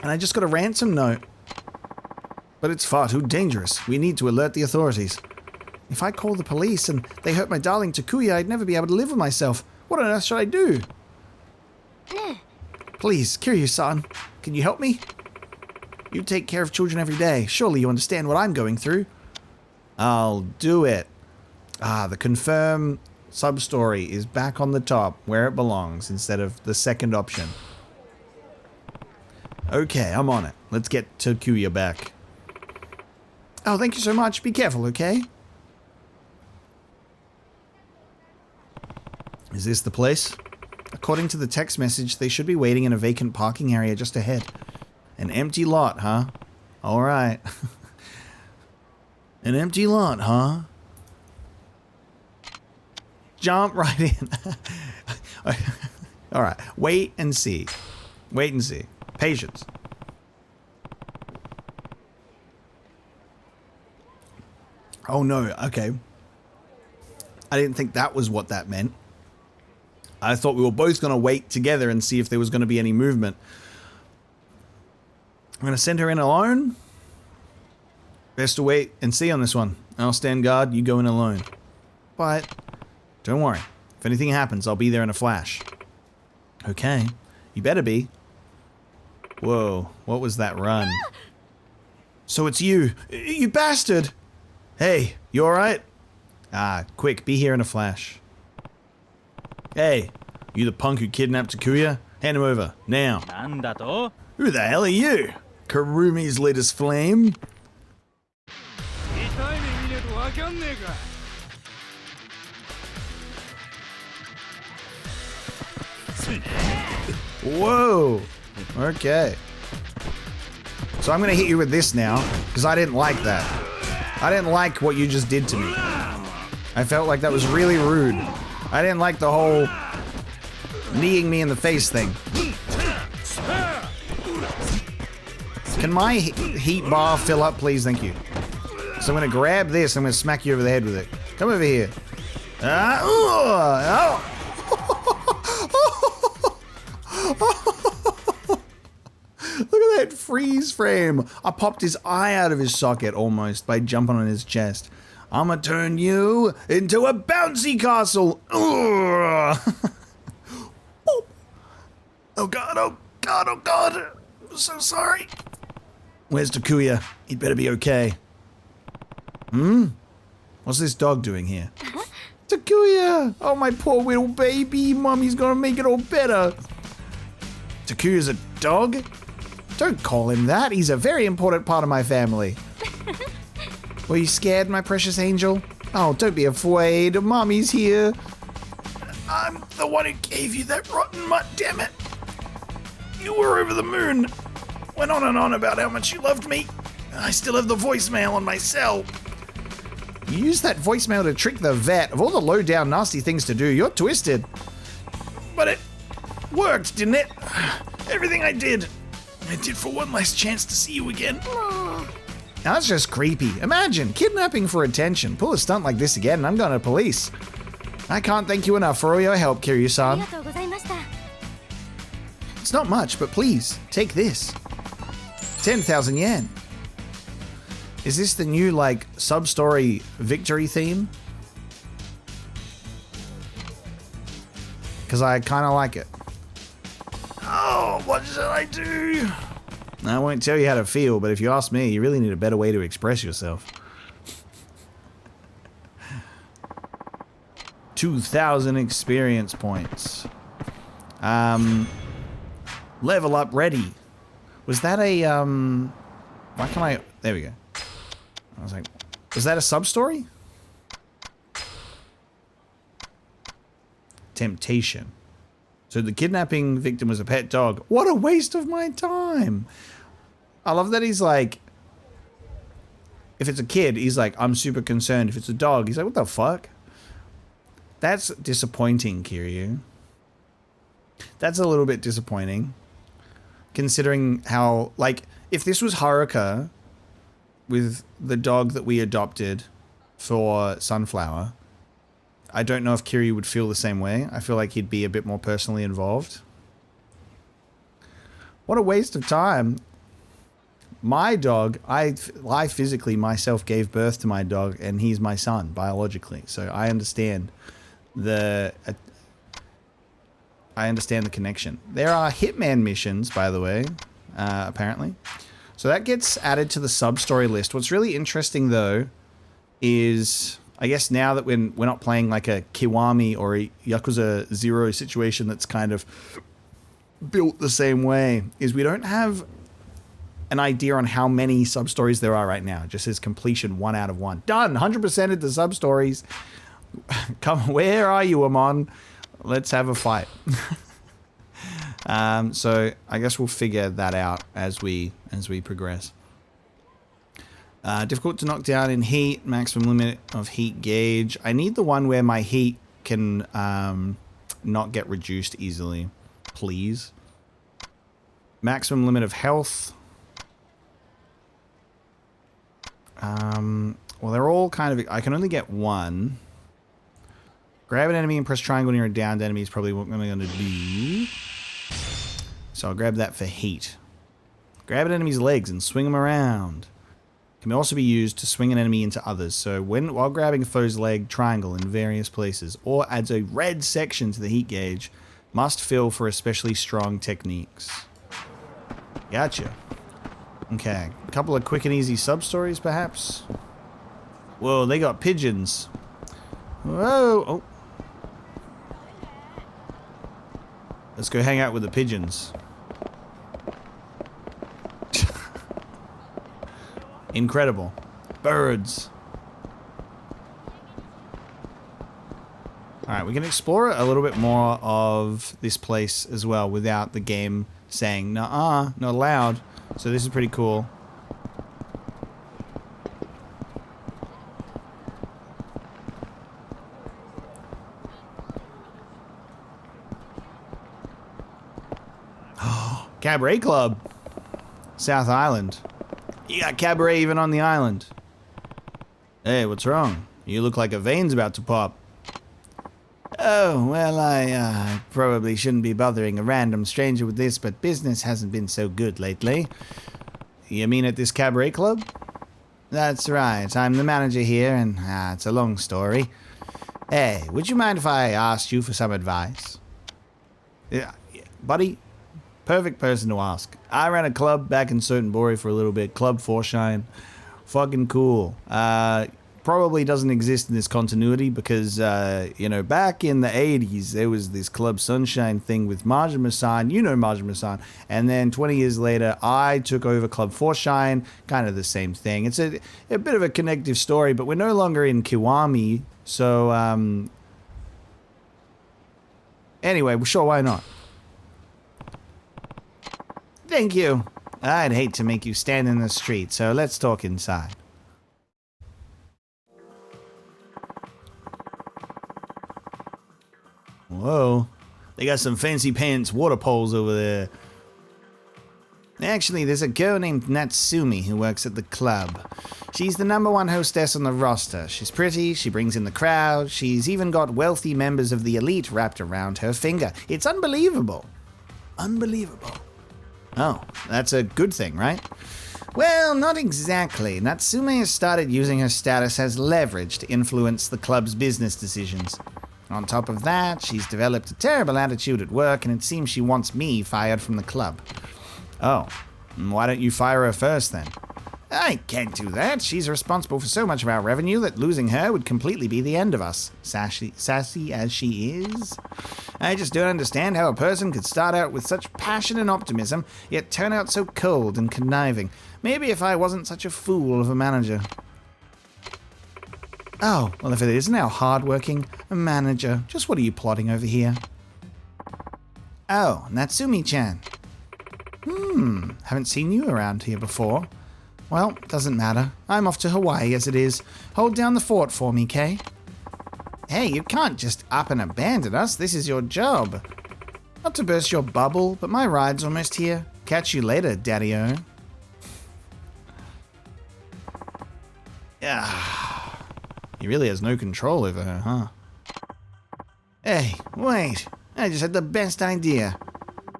And I just got a ransom note. But it's far too dangerous. We need to alert the authorities. If I call the police and they hurt my darling Takuya, I'd never be able to live with myself. What on earth should I do? Please, Kiryu-san, can you help me? You take care of children every day. Surely you understand what I'm going through. I'll do it. The confirm sub-story is back on the top where it belongs instead of the second option. Okay, I'm on it. Let's get Takuya back. Oh, thank you so much. Be careful, okay? Is this the place? According to the text message, they should be waiting in a vacant parking area just ahead. An empty lot, huh? Alright. An empty lot, huh? Jump right in. Alright, wait and see. Wait and see. Patience. Oh no, okay. I didn't think that was what that meant. I thought we were both going to wait together and see if there was going to be any movement. I'm going to send her in alone. Best to wait and see on this one. I'll stand guard, you go in alone. But don't worry. If anything happens, I'll be there in a flash. Okay. You better be. Whoa, what was that run? So it's you. You bastard! Hey, you alright? Quick, be here in a flash. Hey, you the punk who kidnapped Takuya? Hand him over, now. Who the hell are you? Karumi's latest flame? Whoa. Okay. So I'm gonna hit you with this now, because I didn't like that. I didn't like what you just did to me. I felt like that was really rude. I didn't like the whole kneeing me in the face thing. Can my heat bar fill up, please? Thank you. So I'm gonna grab this, I'm gonna smack you over the head with it. Come over here. Look at that freeze frame. I popped his eye out of his socket almost by jumping on his chest. I'ma turn you into a bouncy castle. Oh god, oh god, oh god. I'm so sorry. Where's Takuya? He'd better be okay. What's this dog doing here? Takuya! Oh, my poor little baby. Mommy's gonna make it all better. Takuya's a dog? Don't call him that. He's a very important part of my family. Were you scared, my precious angel? Oh, don't be afraid. Mommy's here. I'm the one who gave you that rotten mutt, damn it. You were over the moon. Went on and on about how much you loved me. I still have the voicemail on my cell. You used that voicemail to trick the vet. Of all the low-down nasty things to do, you're twisted. But it worked, didn't it? Everything I did for one last chance to see you again. Now that's just creepy. Imagine, kidnapping for attention. Pull a stunt like this again and I'm going to police. I can't thank you enough for all your help, Kiryu-san. It's not much, but please, take this. 10,000 yen. Is this the new, like, sub-story victory theme? Because I kind of like it. Oh, what should I do? I won't tell you how to feel, but if you ask me, you really need a better way to express yourself. 2,000 experience points. Level up ready. Was that a, why can't I, there we go. I was like, was that a sub-story? Temptation. So the kidnapping victim was a pet dog. What a waste of my time. I love that he's like, if it's a kid, he's like, I'm super concerned. If it's a dog, he's like, what the fuck? That's disappointing, Kiryu. That's a little bit disappointing. Considering how, like, if this was Haruka with the dog that we adopted for Sunflower, I don't know if Kiryu would feel the same way. I feel like he'd be a bit more personally involved. What a waste of time. My dog, I physically myself gave birth to my dog and he's my son biologically. So I understand the connection. There are Hitman missions, by the way, apparently. So that gets added to the sub-story list. What's really interesting, though, is, I guess now that we're not playing like a Kiwami or a Yakuza 0 situation that's kind of built the same way, is we don't have an idea on how many sub-stories there are right now. It just says completion 1 out of 1. Done! 100% of the sub-stories. Come, where are you, Amon? Let's have a fight. So I guess we'll figure that out as we progress. Difficult to knock down in heat, maximum limit of heat gauge. I need the one where my heat can not get reduced easily, please. Maximum limit of health. Well, they're all kind of, I can only get one. Grab an enemy and press triangle near a downed enemy is probably what I'm going to do. So I'll grab that for heat. Grab an enemy's legs and swing them around. Can also be used to swing an enemy into others. So while grabbing a foe's leg, triangle in various places. Or adds a red section to the heat gauge. Must fill for especially strong techniques. Gotcha. Okay. A couple of quick and easy sub-stories, perhaps? Whoa, they got pigeons. Whoa. Oh. Let's go hang out with the pigeons. Incredible. Birds. Alright, we can explore a little bit more of this place as well without the game saying, "Nuh-uh, not allowed." So this is pretty cool. Cabaret Club. South Island. You got cabaret even on the island. Hey, what's wrong? You look like a vein's about to pop. Oh, well, I probably shouldn't be bothering a random stranger with this, but business hasn't been so good lately. You mean at this cabaret club? That's right. I'm the manager here, and it's a long story. Hey, would you mind if I asked you for some advice? Yeah, buddy. Perfect person to ask. I ran a club back in Sotenbori for a little bit. Club Forshine. Fucking cool. Probably doesn't exist in this continuity because, you know, back in the 80s, there was this Club Sunshine thing with Majima-san. You know Majima-san. And then 20 years later, I took over Club Forshine. Kind of the same thing. It's a bit of a connective story, but we're no longer in Kiwami. So, anyway, well, sure, why not? Thank you. I'd hate to make you stand in the street, so let's talk inside. Whoa. They got some fancy pants water poles over there. Actually, there's a girl named Natsumi who works at the club. She's the #1 hostess on the roster. She's pretty, she brings in the crowd, she's even got wealthy members of the elite wrapped around her finger. It's unbelievable. Unbelievable. Oh, that's a good thing, right? Well, not exactly. Natsume has started using her status as leverage to influence the club's business decisions. On top of that, she's developed a terrible attitude at work, and it seems she wants me fired from the club. Oh, why don't you fire her first, then? I can't do that. She's responsible for so much of our revenue that losing her would completely be the end of us, sassy as she is. I just don't understand how a person could start out with such passion and optimism, yet turn out so cold and conniving. Maybe if I wasn't such a fool of a manager. Oh, well, if it is now hardworking, a manager, just what are you plotting over here? Oh, Natsumi-chan. Haven't seen you around here before. Well, doesn't matter. I'm off to Hawaii as it is. Hold down the fort for me, Kay. Hey, you can't just up and abandon us. This is your job. Not to burst your bubble, but my ride's almost here. Catch you later, Daddy-o. Yeah. He really has no control over her, huh? Hey, wait. I just had the best idea.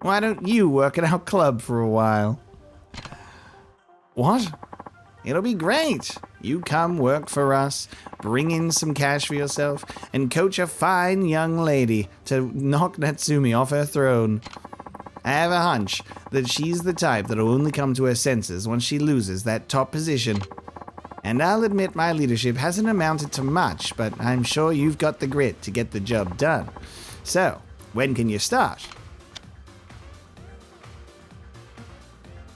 Why don't you work at our club for a while? What? It'll be great. You come work for us, bring in some cash for yourself, and coach a fine young lady to knock Natsumi off her throne. I have a hunch that she's the type that'll only come to her senses once she loses that top position. And I'll admit my leadership hasn't amounted to much, but I'm sure you've got the grit to get the job done. So, when can you start?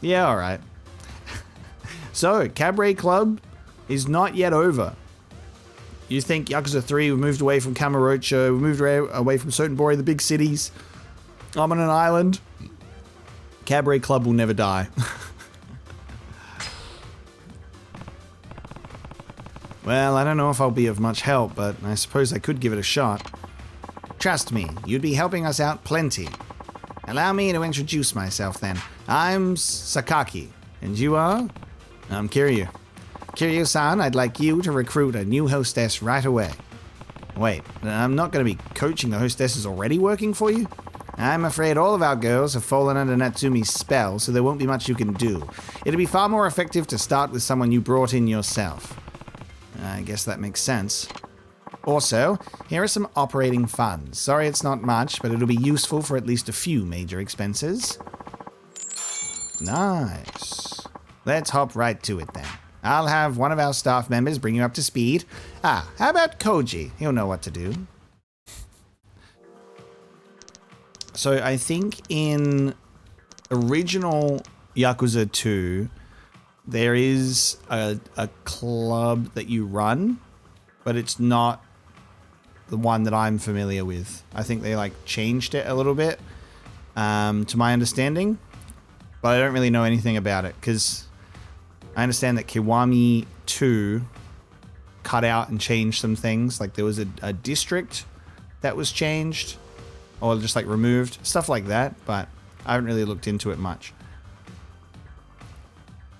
Yeah, alright. So, Cabaret Club is not yet over. You think Yakuza 3, we moved away from Kamurocho, we moved away from Sotenbori, the big cities. I'm on an island. Cabaret Club will never die. Well, I don't know if I'll be of much help, but I suppose I could give it a shot. Trust me, you'd be helping us out plenty. Allow me to introduce myself then. I'm Sakaki, and you are? I'm Kiryu. Kiryu-san, I'd like you to recruit a new hostess right away. Wait, I'm not going to be coaching the hostesses already working for you? I'm afraid all of our girls have fallen under Natsumi's spell, so there won't be much you can do. It'd be far more effective to start with someone you brought in yourself. I guess that makes sense. Also, here are some operating funds. Sorry it's not much, but it'll be useful for at least a few major expenses. Nice. Let's hop right to it then. I'll have one of our staff members bring you up to speed. How about Koji? He'll know what to do. So I think in original Yakuza 2, there is a club that you run, but it's not the one that I'm familiar with. I think they like changed it a little bit, to my understanding, but I don't really know anything about it because I understand that Kiwami 2 cut out and changed some things. Like there was a district that was changed or just like removed, stuff like that, but I haven't really looked into it much.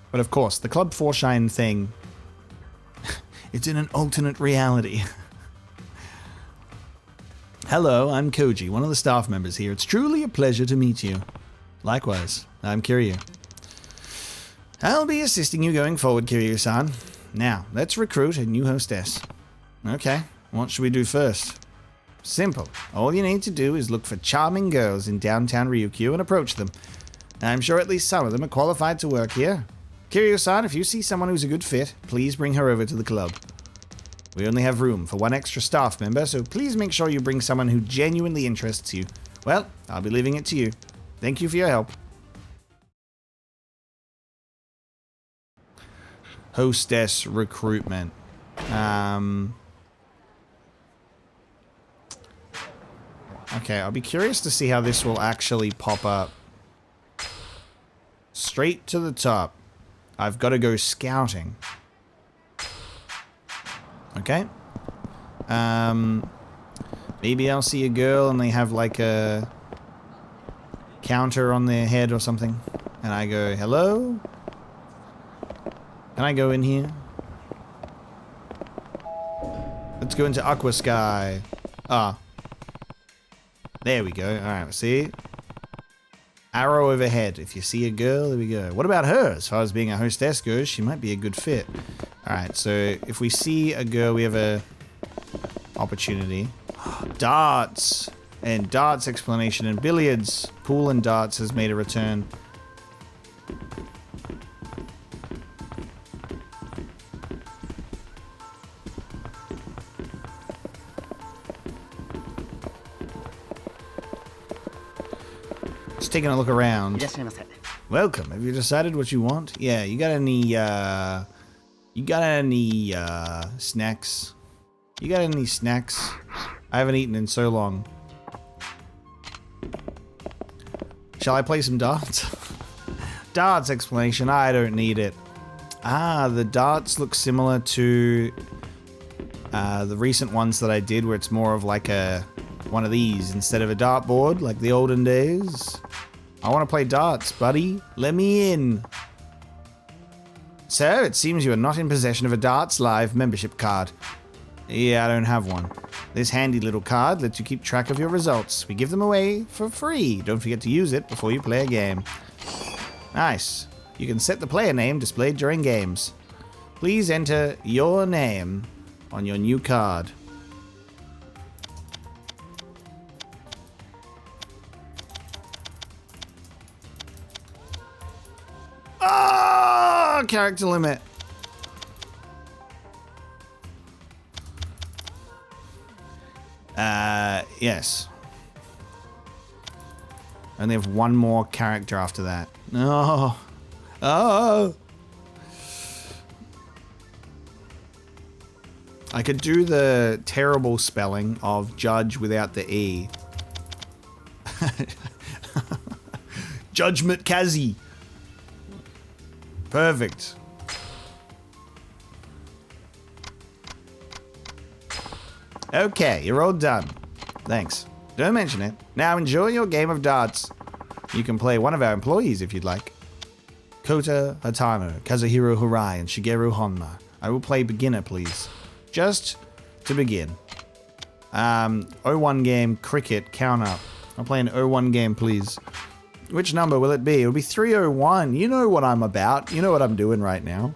But of course, the Club Forshine thing, it's in an alternate reality. Hello, I'm Koji, one of the staff members here. It's truly a pleasure to meet you. Likewise, I'm Kiryu. I'll be assisting you going forward, Kiryu-san. Now, let's recruit a new hostess. Okay, what should we do first? Simple. All you need to do is look for charming girls in downtown Ryukyu and approach them. I'm sure at least some of them are qualified to work here. Kiryu-san, if you see someone who's a good fit, please bring her over to the club. We only have room for one extra staff member, so please make sure you bring someone who genuinely interests you. Well, I'll be leaving it to you. Thank you for your help. Hostess recruitment. Okay, I'll be curious to see how this will actually pop up. Straight to the top. I've got to go scouting. Okay. Maybe I'll see a girl and they have like a counter on their head or something. And I go, hello? Can I go in here? Let's go into Aqua Sky. Ah. There we go. Alright, see? Arrow overhead. If you see a girl, there we go. What about her? As far as being a hostess goes, she might be a good fit. Alright, so if we see a girl, we have a opportunity. Darts! And darts explanation and billiards. Pool and darts has made a return. Just taking a look around. Welcome. Have you decided what you want? Yeah, you got any snacks? You got any snacks? I haven't eaten in so long. Shall I play some darts? Darts explanation. I don't need it. Ah, the darts look similar to the recent ones that I did where it's more of like one of these instead of a dartboard like the olden days. I want to play darts, buddy. Let me in. Sir, it seems you are not in possession of a Darts Live membership card. Yeah, I don't have one. This handy little card lets you keep track of your results. We give them away for free. Don't forget to use it before you play a game. Nice. You can set the player name displayed during games. Please enter your name on your new card. Oh, character limit. Yes. I only have one more character after that. No. Oh. I could do the terrible spelling of judge without the E. Judgment Kazi. Perfect. Okay, you're all done. Thanks. Don't mention it. Now enjoy your game of darts. You can play one of our employees if you'd like. Kota Hatano, Kazuhiro Hirai, and Shigeru Honma. I will play beginner, please. Just to begin. 01 game, cricket, count up. I'll play an 01 game, please. Which number will it be? It'll be 301. You know what I'm about. You know what I'm doing right now.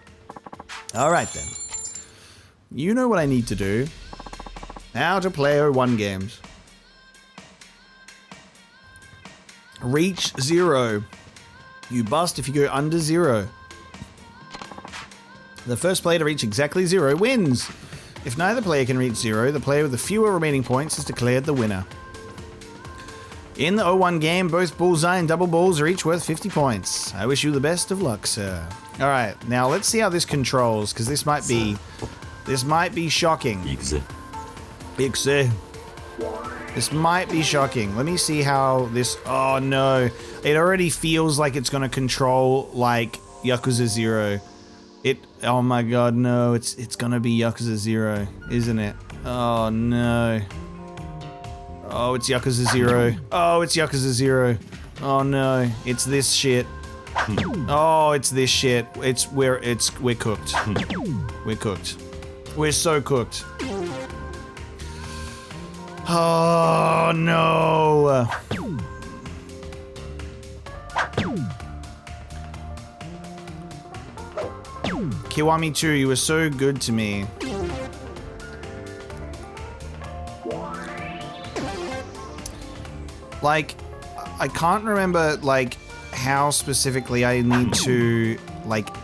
Alright then. You know what I need to do. How to play 01 games. Reach 0. You bust if you go under 0. The first player to reach exactly 0 wins. If neither player can reach 0, the player with the fewer remaining points is declared the winner. In the 01 game, both bullseye and double balls are each worth 50 points. I wish you the best of luck, sir. All right, now let's see how this controls, because this might be shocking. Yakuza. This might be shocking. Let me see how this... Oh, no. It already feels like it's going to control like Yakuza 0. Oh, my God, no. It's going to be Yakuza 0, isn't it? Oh, no. Oh, it's Yakuza 0. Oh, it's Yakuza 0. Oh, no. It's this shit. Oh, it's this shit. We're cooked. We're cooked. We're so cooked. Oh, no. Kiwami 2, you were so good to me. Like, I can't remember, like, how specifically I need to, like,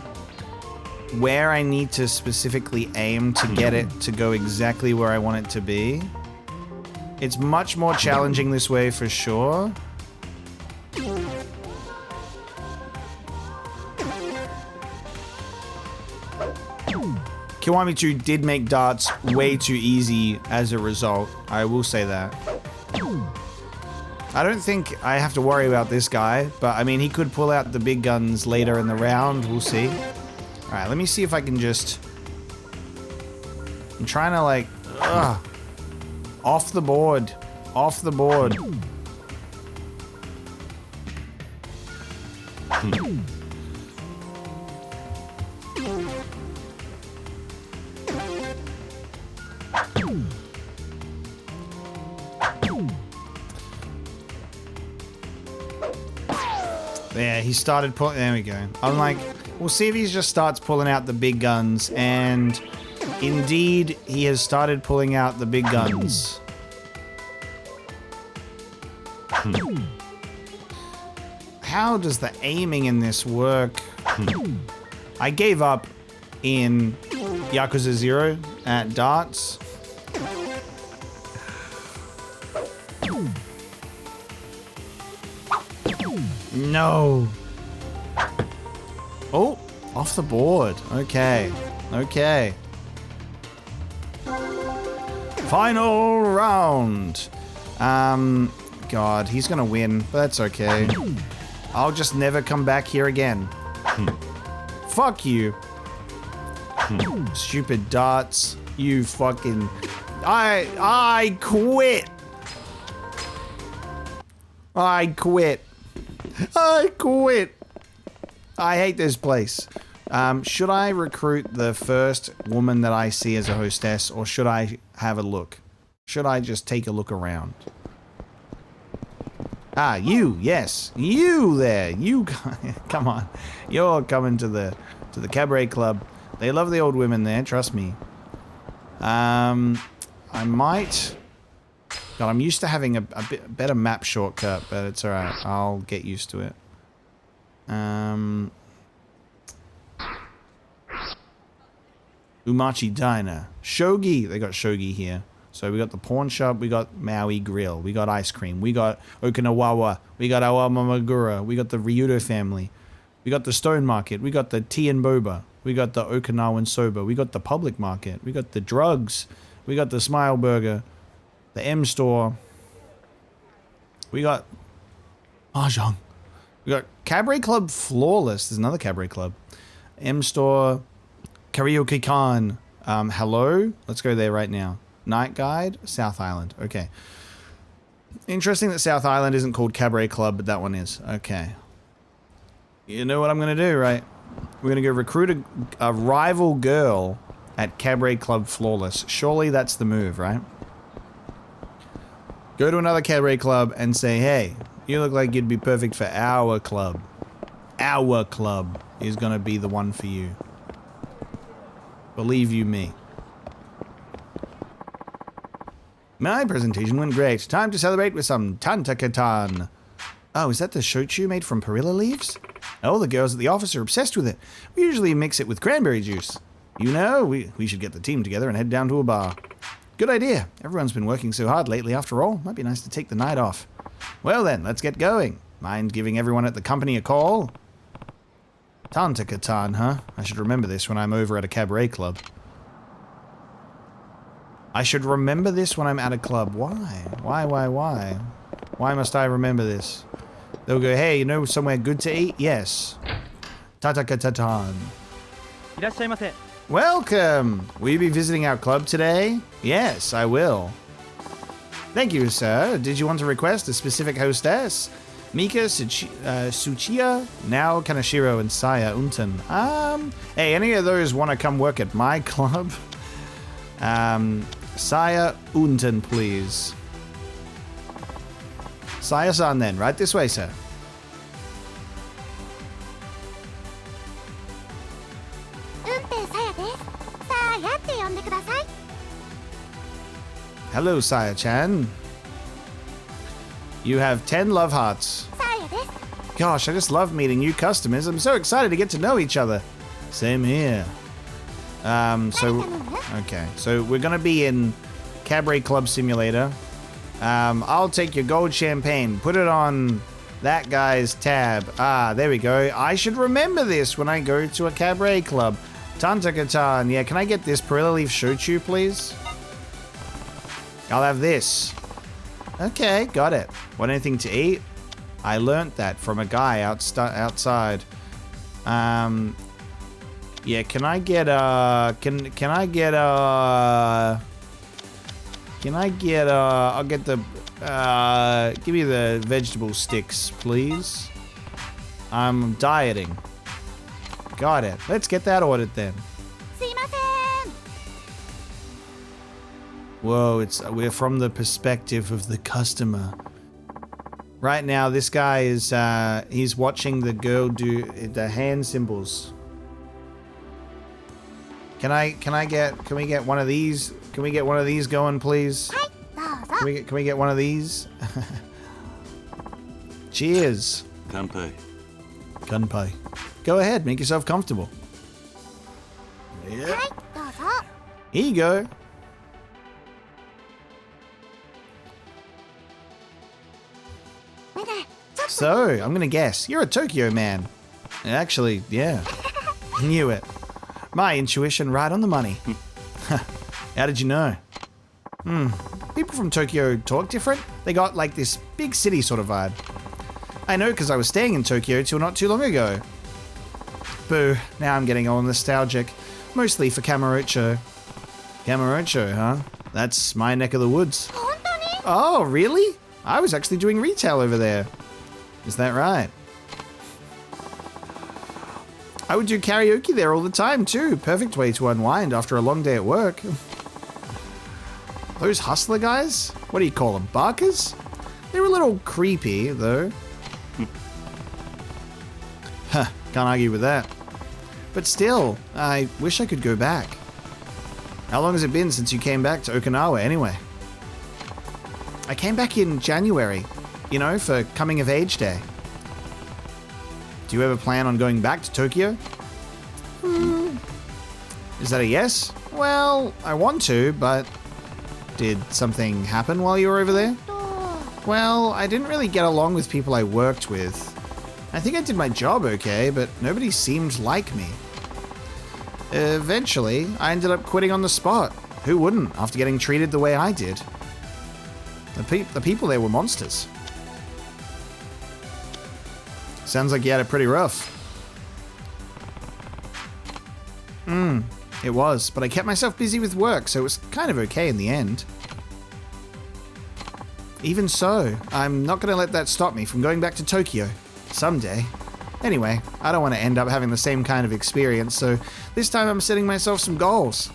where I need to specifically aim to get it to go exactly where I want it to be. It's much more challenging this way for sure. Kiwami 2 did make darts way too easy as a result. I will say that. I don't think I have to worry about this guy, but I mean, he could pull out the big guns later in the round. We'll see. All right, let me see if I can just... I'm trying to like... Off the board. Off the board. There, he started pulling... There we go. I'm like, we'll see if he just starts pulling out the big guns, and indeed, he has started pulling out the big guns. How does the aiming in this work? I gave up in Yakuza 0 at darts. No. Oh, off the board. Okay. Okay. Final round. God, he's gonna win, but that's okay. I'll just never come back here again. Fuck you. Stupid darts. You fucking... I quit. I quit. I quit. I hate this place. Should I recruit the first woman that I see as a hostess, or should I have a look? Should I just take a look around? Ah, you, yes. You there. You, come on. You're coming to the Cabaret Club. They love the old women there, trust me. I might... God, I'm used to having a bit better map shortcut, but it's alright. I'll get used to it. Umachi Diner. Shogi. They got Shogi here. So we got the pawn shop, we got Maui Grill, we got ice cream, we got Okinawa, we got Awamamagura, we got the Ryudo family, we got the Stone Market, we got the Tea and Boba, we got the Okinawan Soba, we got the Public Market, we got the Drugs, we got the Smile Burger, the M Store, we got Mahjong, we got Cabaret Club Flawless, there's another Cabaret Club, M Store, Karaoke Con, hello, let's go there right now. Night Guide, South Island. Okay. Interesting that South Island isn't called Cabaret Club, but that one is. Okay. You know what I'm going to do, right? We're going to go recruit a rival girl at Cabaret Club Flawless. Surely that's the move, right? Go to another Cabaret Club and say, hey, you look like you'd be perfect for our club. Our club is going to be the one for you. Believe you me. My presentation went great. Time to celebrate with some Tantakatan. Oh, is that the shochu made from perilla leaves? Oh, the girls at the office are obsessed with it. We usually mix it with cranberry juice. You know, we should get the team together and head down to a bar. Good idea. Everyone's been working so hard lately after all. Might be nice to take the night off. Well then, let's get going. Mind giving everyone at the company a call? Tantaka-tan, huh? I should remember this when I'm over at a cabaret club. I should remember this when I'm at a club. Why? Why? Why must I remember this? They'll go, hey, you know somewhere good to eat? Yes. Tataka-tan. Welcome! Will you be visiting our club today? Yes, I will. Thank you, sir. Did you want to request a specific hostess? Mika, Suchiya, Nao, Kanashiro, and Saya Unten. Hey, any of those want to come work at my club? Saya Unten, please. Saya-san then, right this way, sir. Hello, Saya-chan. You have 10 love hearts. Gosh, I just love meeting new customers. I'm so excited to get to know each other. Same here. Okay, so we're gonna be in Cabaret Club Simulator. I'll take your gold champagne, put it on that guy's tab. Ah, there we go. I should remember this when I go to a cabaret club. Tantaka-tan, yeah, can I get this Perilla Leaf Shochu, please? I'll have this. Okay, got it. Want anything to eat? I learnt that from a guy outside. Yeah, can I get I'll get the, give me the vegetable sticks, please. I'm dieting. Got it. Let's get that ordered then. Whoa, we're from the perspective of the customer. Right now, this guy is, he's watching the girl do the hand symbols. Can we get one of these? Can we get one of these going, please? Can we get one of these? Cheers. Kanpai. Kanpai. Go ahead, make yourself comfortable. Yeah. Here you go. So, I'm gonna guess, you're a Tokyo man. Actually, yeah. Knew it. My intuition right on the money. How did you know? People from Tokyo talk different. They got like this big city sort of vibe. I know because I was staying in Tokyo till not too long ago. Boo, now I'm getting all nostalgic. Mostly for Kamurocho. Kamurocho, huh? That's my neck of the woods. Oh, really? I was actually doing retail over there. Is that right? I would do karaoke there all the time too. Perfect way to unwind after a long day at work. Those hustler guys? What do you call them? Barkers? They're a little creepy though. Huh, can't argue with that. But still, I wish I could go back. How long has it been since you came back to Okinawa anyway? I came back in January, you know, for coming of age day. Do you ever plan on going back to Tokyo? Is that a yes? Well, I want to, but did something happen while you were over there? Well, I didn't really get along with people I worked with. I think I did my job okay, but nobody seemed like me. Eventually, I ended up quitting on the spot. Who wouldn't, after getting treated the way I did? The people there were monsters. Sounds like you had it pretty rough. It was, but I kept myself busy with work, so it was kind of okay in the end. Even so, I'm not going to let that stop me from going back to Tokyo. Someday. Anyway, I don't want to end up having the same kind of experience, so this time I'm setting myself some goals.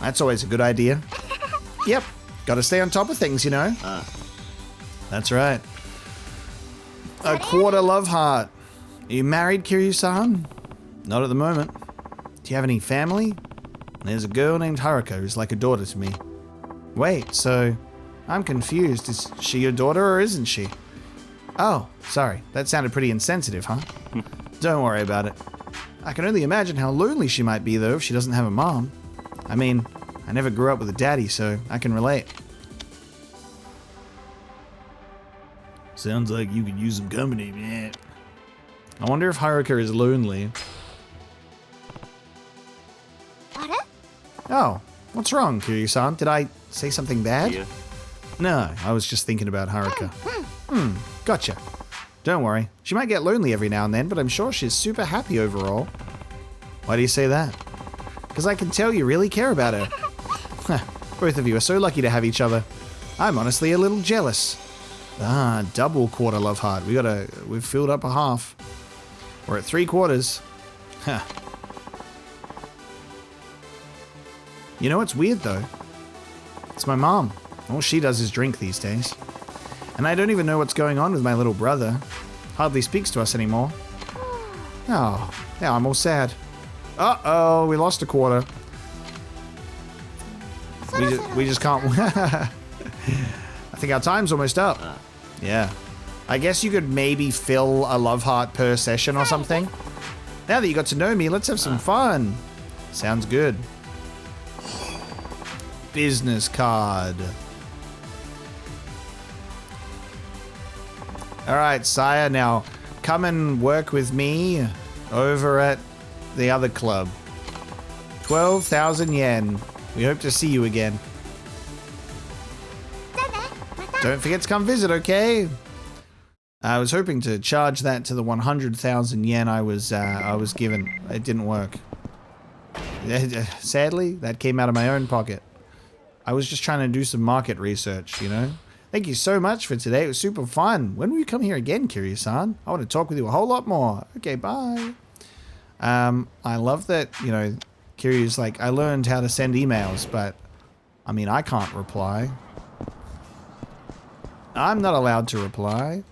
That's always a good idea. Yep, gotta stay on top of things, you know. That's right. A quarter love heart. Are you married, Kiryu-san? Not at the moment. Do you have any family? There's a girl named Haruko who's like a daughter to me. Wait, so I'm confused. Is she your daughter or isn't she? Oh, sorry. That sounded pretty insensitive, huh? Don't worry about it. I can only imagine how lonely she might be, though, if she doesn't have a mom. I mean, I never grew up with a daddy, so I can relate. Sounds like you could use some company, man. I wonder if Haruka is lonely. Oh, what's wrong, Kiryu-san? Did I say something bad? Yeah. No, I was just thinking about Haruka. Gotcha. Don't worry. She might get lonely every now and then, but I'm sure she's super happy overall. Why do you say that? Because I can tell you really care about her. Both of you are so lucky to have each other. I'm honestly a little jealous. Ah, double quarter love heart. We've filled up a half. We're at 3/4. Huh. You know what's weird though? It's my mom. All she does is drink these days. And I don't even know what's going on with my little brother. Hardly speaks to us anymore. Oh, now I'm all sad. Uh-oh, we lost a quarter. We just can't... I think our time's almost up. Yeah. I guess you could maybe fill a love heart per session or something. Now that you got to know me, let's have some fun. Sounds good. Business card. Alright, sire, now come and work with me over at the other club. 12,000 yen. We hope to see you again. Don't forget to come visit, okay? I was hoping to charge that to the 100,000 yen I was given. It didn't work. Sadly, that came out of my own pocket. I was just trying to do some market research, you know? Thank you so much for today. It was super fun. When will you come here again, Kiryu-san? I want to talk with you a whole lot more. Okay, bye. I love that, you know, Kiryu's like, I learned how to send emails, but, I mean, I can't reply. I'm not allowed to reply.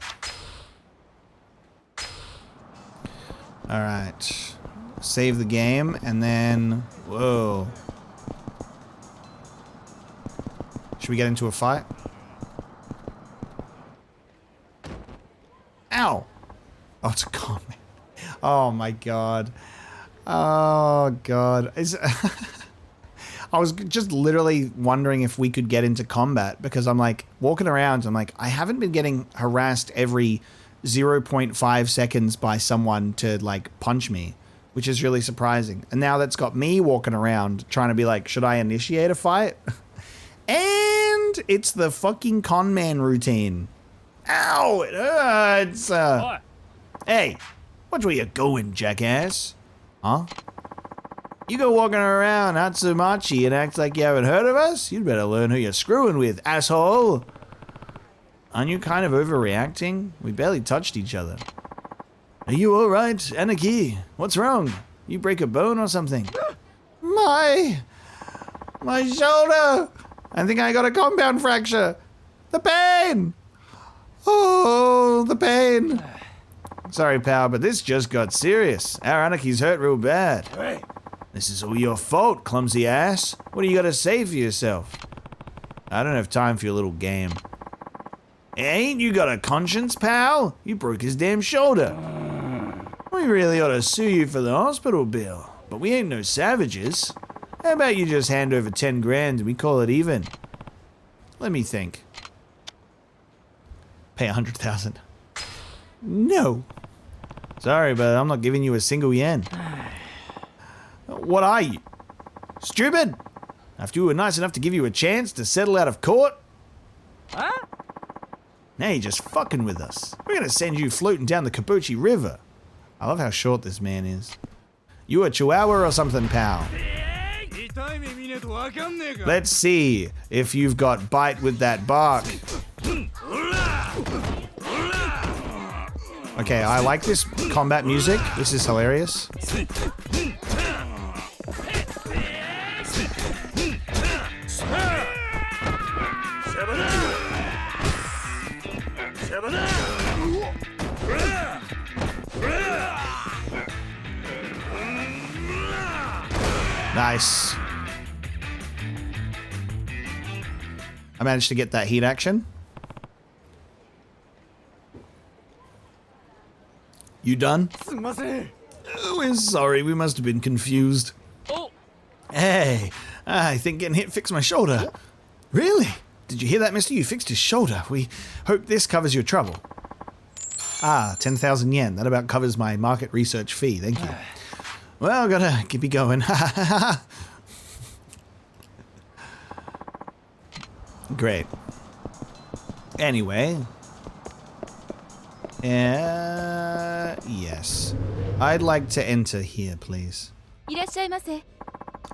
Alright. Save the game, and then... Whoa. Should we get into a fight? Ow! Oh, it's a comment. Oh my god. Oh god. I was just literally wondering if we could get into combat, because I'm like, walking around, I'm like, I haven't been getting harassed every 0.5 seconds by someone to like punch me, which is really surprising. And now that's got me walking around trying to be like, should I initiate a fight? And it's the fucking con man routine. Ow, it hurts. Hey, watch where you're going, jackass. Huh? You go walking around Atsumachi and act like you haven't heard of us? You'd better learn who you're screwing with, asshole. Aren't you kind of overreacting? We barely touched each other. Are you alright, Anaki? What's wrong? You break a bone or something? My shoulder! I think I got a compound fracture. The pain! Oh, the pain. Sorry, pal, but this just got serious. Our Anaki's hurt real bad. Hey. This is all your fault, clumsy ass. What do you got to say for yourself? I don't have time for your little game. Ain't you got a conscience, pal? You broke his damn shoulder. We really ought to sue you for the hospital bill, but we ain't no savages. How about you just hand over 10 grand and we call it even? Let me think. Pay 100,000. No. Sorry, but I'm not giving you a single yen. What are you? Stupid? After you were nice enough to give you a chance to settle out of court? Huh? Now you're just fucking with us. We're gonna send you floating down the Kabuchi River. I love how short this man is. You a chihuahua or something, pal? Let's see if you've got bite with that bark. Okay, I like this combat music. This is hilarious. Nice. I managed to get that heat action. You done? Oh, we're sorry, we must have been confused. Oh. Hey, I think getting hit fixed my shoulder. Really? Did you hear that, mister? You fixed his shoulder. We hope this covers your trouble. Ah, 10,000 yen. That about covers my market research fee. Thank you. Well, gotta keep it going. Great. Anyway. Yes. I'd like to enter here, please.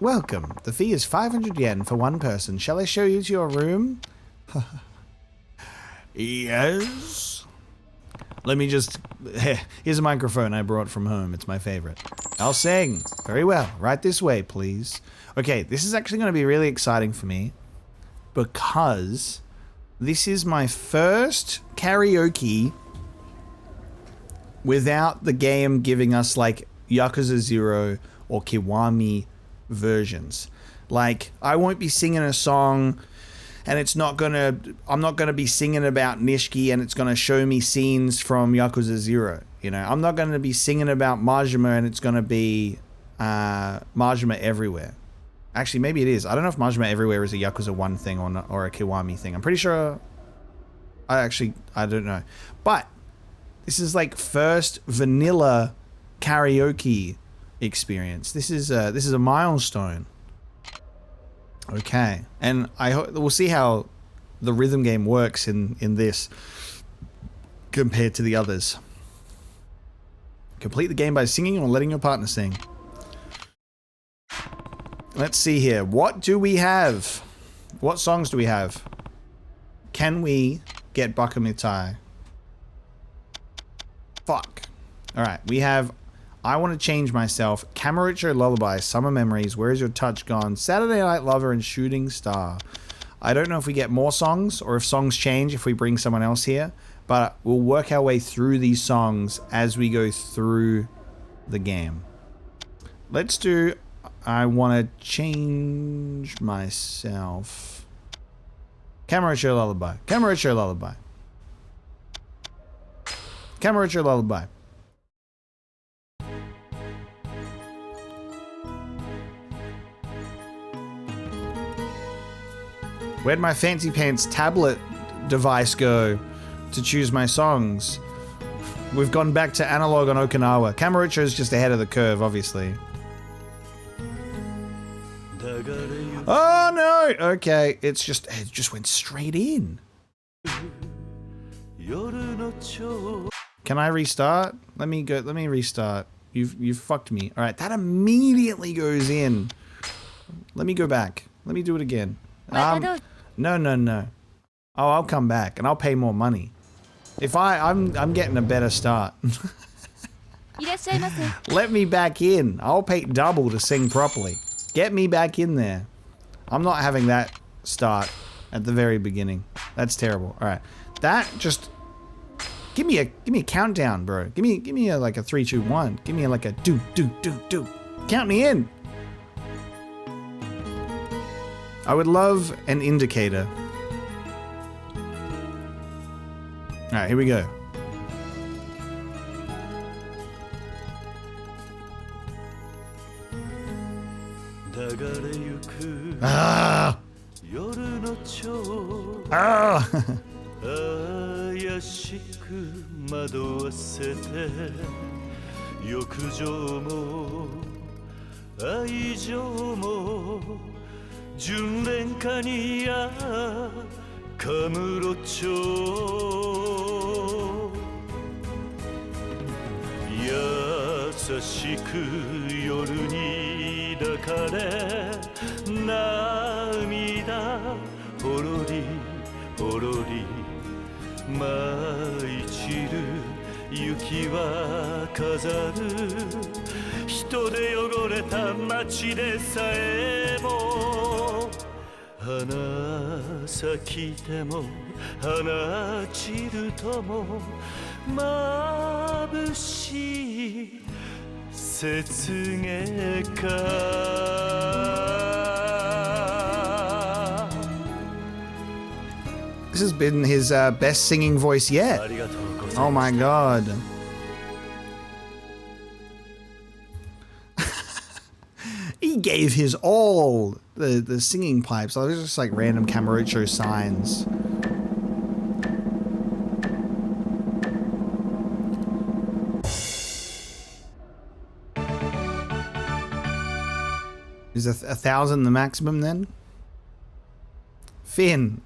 Welcome. The fee is 500 yen for one person. Shall I show you to your room? Yes. Let me just... Here's a microphone I brought from home. It's my favorite. I'll sing. Very well. Right this way, please. Okay, this is actually going to be really exciting for me because this is my first karaoke without the game giving us like Yakuza 0 or Kiwami versions. Like, I won't be singing a song and I'm not gonna be singing about Nishiki and it's gonna show me scenes from Yakuza 0. You know, I'm not gonna be singing about Majima and it's gonna be Majima Everywhere. Actually, maybe it is. I don't know if Majima Everywhere is a Yakuza 1 thing or not, or a Kiwami thing. I'm pretty sure. I don't know. But this is like first vanilla karaoke experience. This is a milestone. Okay, and we'll see how the rhythm game works in this compared to the others. Complete the game by singing or letting your partner sing. Let's see here. What do we have? What songs do we have? Can we get Bakamitai? Fuck. Alright, we have I Want to Change Myself, Kamurocho Lullaby, Summer Memories, Where Is Your Touch Gone, Saturday Night Lover, and Shooting Star. I don't know if we get more songs or if songs change if we bring someone else here, but we'll work our way through these songs as we go through the game. Let's do I Want to Change Myself. Kamurocho Lullaby. Kamurocho Lullaby. Kamurocho Lullaby. Where'd my fancy pants tablet device go to choose my songs? We've gone back to analog on Okinawa. Kamurocho's just ahead of the curve, obviously. Oh no! Okay, it just went straight in. Can I restart? Let me restart. You've fucked me. Alright, that immediately goes in. Let me go back. Let me do it again. No. Oh, I'll come back and I'll pay more money. If I'm getting a better start. Let me back in. I'll pay double to sing properly. Get me back in there. I'm not having that start at the very beginning. That's terrible. All right. That just give me a countdown, bro. Give me a, like a 3, 2, 1. Give me like a do. Count me in. I would love an indicator. Alright, here we go. Ah! Ah! This has been his best singing voice yet. Oh my god. He gave his all. The singing pipes. I was just like random Kamurocho signs. Is 1,000 the maximum then? Finn.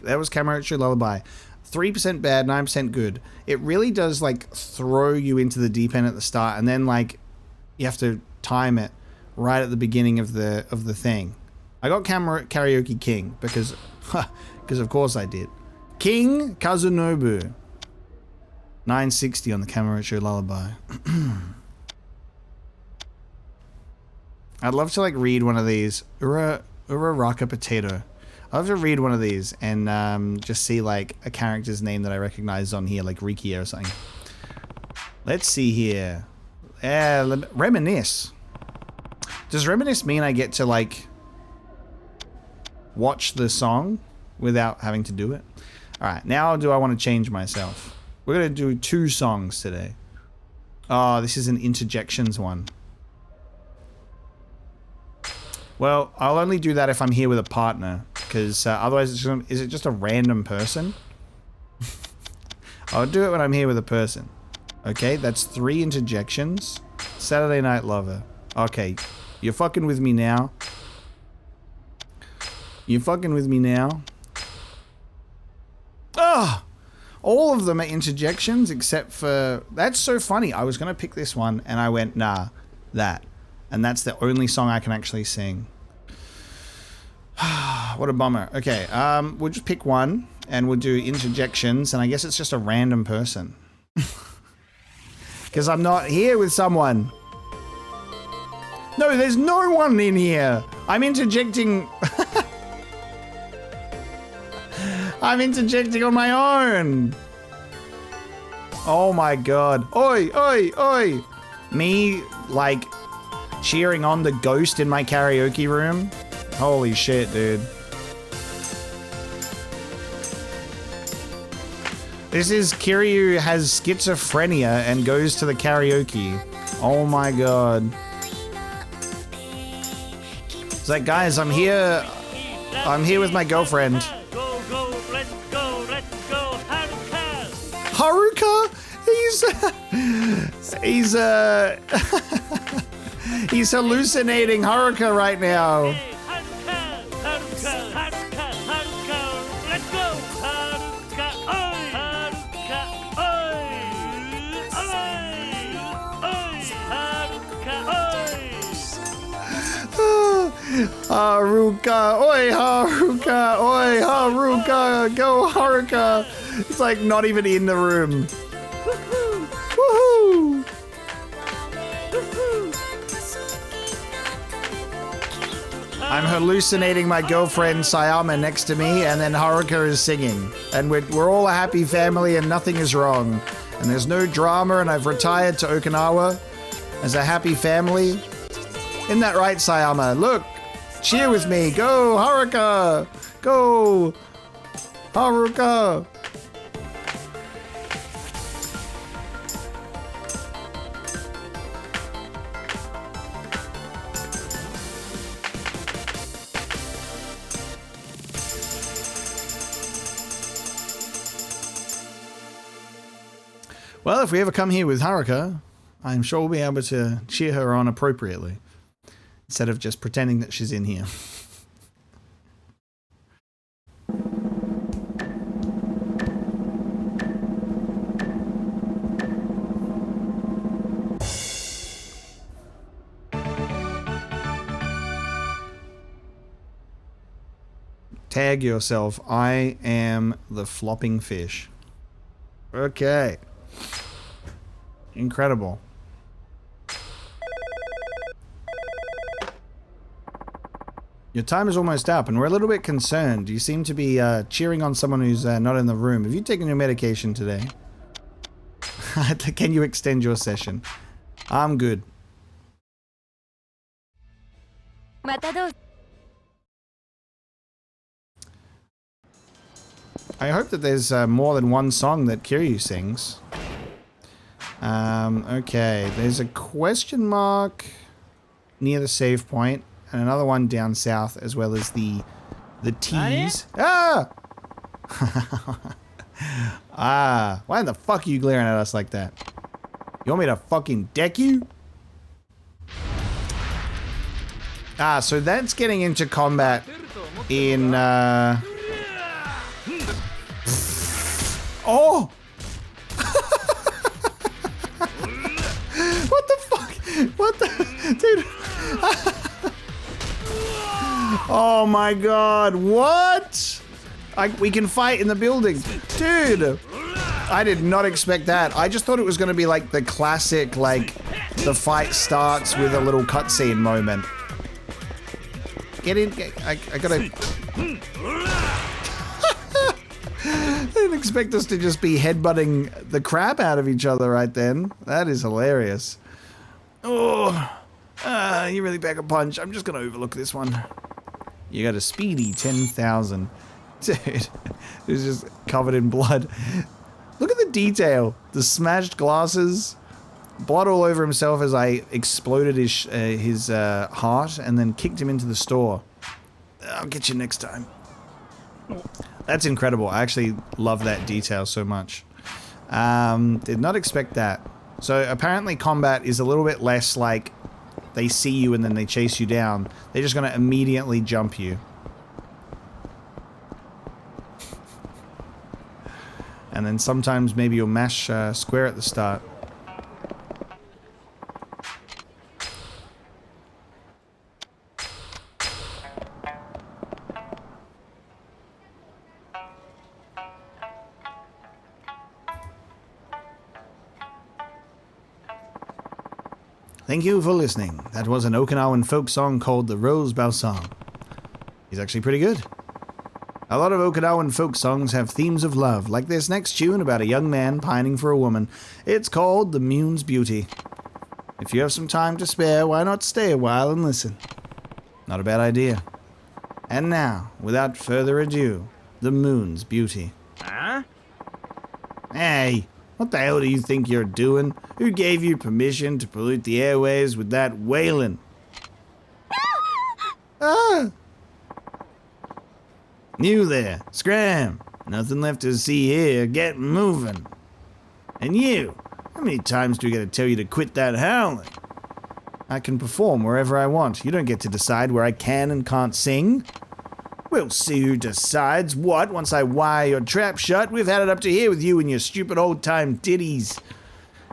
That was Cabaret Lullaby. 3% bad, 9% good. It really does like throw you into the deep end at the start, and then like you have to time it right at the beginning of the thing. I got Karaoke King because of course I did. King Kazunobu. 960 on the Cabaret Lullaby. I'd love to like read one of these. Ura Raka Potato. I'd love to read one of these and just see like a character's name that I recognize on here, like Rikia or something. Let's see here. Reminisce. Does reminisce mean I get to like watch the song without having to do it? Alright, now do I want to change myself? We're going to do 2 songs today. Oh, this is an interjections one. Well, I'll only do that if I'm here with a partner, because otherwise it's just, is it just a random person? I'll do it when I'm here with a person. Okay, that's 3 interjections. Saturday Night Lover. Okay, you're fucking with me now. You're fucking with me now. Ugh! All of them are interjections except for... That's so funny. I was going to pick this one and I went, nah, that. And that's the only song I can actually sing. What a bummer. Okay, we'll just pick one and we'll do interjections, and I guess it's just a random person. Because I'm not here with someone. No, there's no one in here. I'm interjecting... I'm interjecting on my own. Oh my god. Oi, oi, oi. Me, like... cheering on the ghost in my karaoke room? Holy shit, dude. This is Kiryu has schizophrenia and goes to the karaoke. Oh my god. It's like, guys, I'm here with my girlfriend. Haruka? He's hallucinating Haruka right now. Haruka, oi Haruka, oi Haruka, go Haruka. It's like not even in the room. Woohoo! I'm hallucinating my girlfriend Sayama next to me, and then Haruka is singing. And we're all a happy family and nothing is wrong. And there's no drama, and I've retired to Okinawa as a happy family. Isn't that right, Sayama? Look, cheer with me. Go, Haruka! Go, Haruka! Well, if we ever come here with Haruka, I'm sure we'll be able to cheer her on appropriately, instead of just pretending that she's in here. Tag yourself. I am the flopping fish. Okay. Incredible. Your time is almost up, and we're a little bit concerned. You seem to be cheering on someone who's not in the room. Have you taken your medication today? Can you extend your session? I'm good. I hope that there's more than one song that Kiryu sings. Okay, there's a question mark near the save point, and another one down south, as well as the T's. Ah! Ah, why the fuck are you glaring at us like that? You want me to fucking deck you? So that's getting into combat in, Oh! What the fuck? What the... Dude. Oh my god, what? We can fight in the building. Dude! I did not expect that. I just thought it was going to be like the classic, like, the fight starts with a little cutscene moment. Get in. I gotta... I didn't expect us to just be headbutting the crap out of each other right then. That is hilarious. Oh, you really pack a punch. I'm just gonna overlook this one. You got a speedy 10,000. Dude, it's just covered in blood. Look at the detail. The smashed glasses. Blood all over himself as I exploded his heart and then kicked him into the store. I'll get you next time. That's incredible. I actually love that detail so much. Did not expect that. So apparently combat is a little bit less like they see you and then they chase you down. They're just going to immediately jump you. And then sometimes maybe you'll mash square at the start. Thank you for listening. That was an Okinawan folk song called the Rose Balsam. He's actually pretty good. A lot of Okinawan folk songs have themes of love, like this next tune about a young man pining for a woman. It's called The Moon's Beauty. If you have some time to spare, why not stay a while and listen? Not a bad idea. And now, without further ado, The Moon's Beauty. Huh? Hey! What the hell do you think you're doing? Who gave you permission to pollute the airways with that wailing? Ah! You there, scram! Nothing left to see here, get moving. And you, how many times do we gotta tell you to quit that howling? I can perform wherever I want. You don't get to decide where I can and can't sing. We'll see who decides what once I wire your trap shut. We've had it up to here with you and your stupid old-time ditties.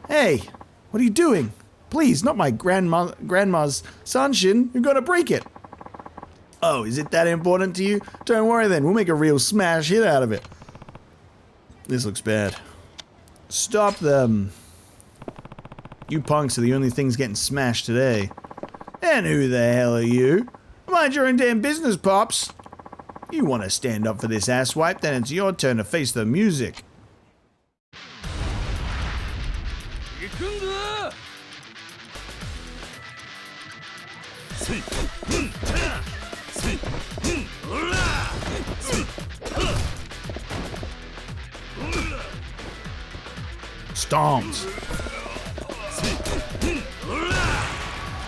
Hey, what are you doing? Please, not my grandma's sanshin. You're gonna break it. Oh, is it that important to you? Don't worry then, we'll make a real smash hit out of it. This looks bad. Stop them. You punks are the only things getting smashed today. And who the hell are you? Mind your own damn business, Pops. You want to stand up for this asswipe, then it's your turn to face the music. Stomped.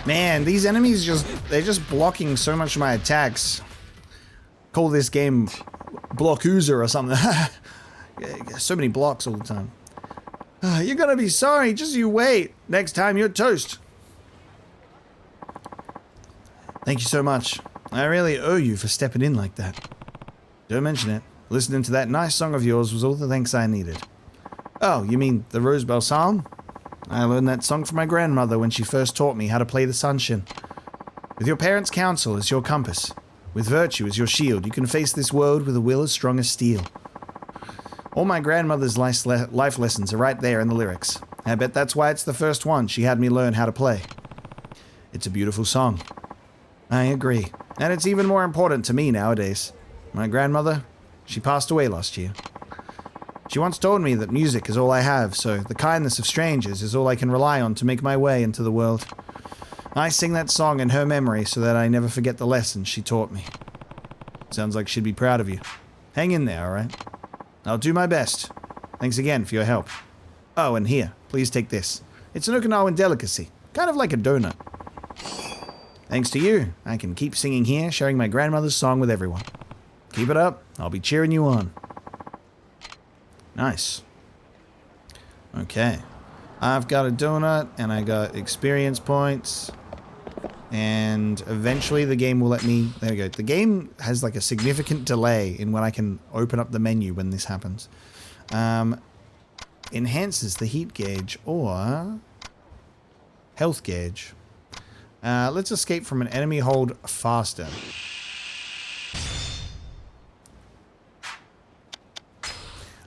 Man, these enemies they're just blocking so much of my attacks. Call this game Yakuza or something. So many blocks all the time. You're gonna be sorry, just you wait. Next time you're toast. Thank you so much. I really owe you for stepping in like that. Don't mention it. Listening to that nice song of yours was all the thanks I needed. Oh, you mean the Rose Balsam? I learned that song from my grandmother when she first taught me how to play the sanshin. With your parents' counsel as your compass, with virtue as your shield, you can face this world with a will as strong as steel. All my grandmother's life lessons are right there in the lyrics. I bet that's why it's the first one she had me learn how to play. It's a beautiful song. I agree. And it's even more important to me nowadays. My grandmother, she passed away last year. She once told me that music is all I have, so the kindness of strangers is all I can rely on to make my way into the world. I sing that song in her memory so that I never forget the lessons she taught me. Sounds like she'd be proud of you. Hang in there, alright? I'll do my best. Thanks again for your help. Oh, and here, please take this. It's an Okinawan delicacy, kind of like a donut. Thanks to you, I can keep singing here, sharing my grandmother's song with everyone. Keep it up, I'll be cheering you on. Nice. Okay. I've got a donut, and I got experience points. And eventually the game will let me... There we go. The game has like a significant delay in when I can open up the menu when this happens. Enhances the heat gauge or health gauge. Let's escape from an enemy hold faster.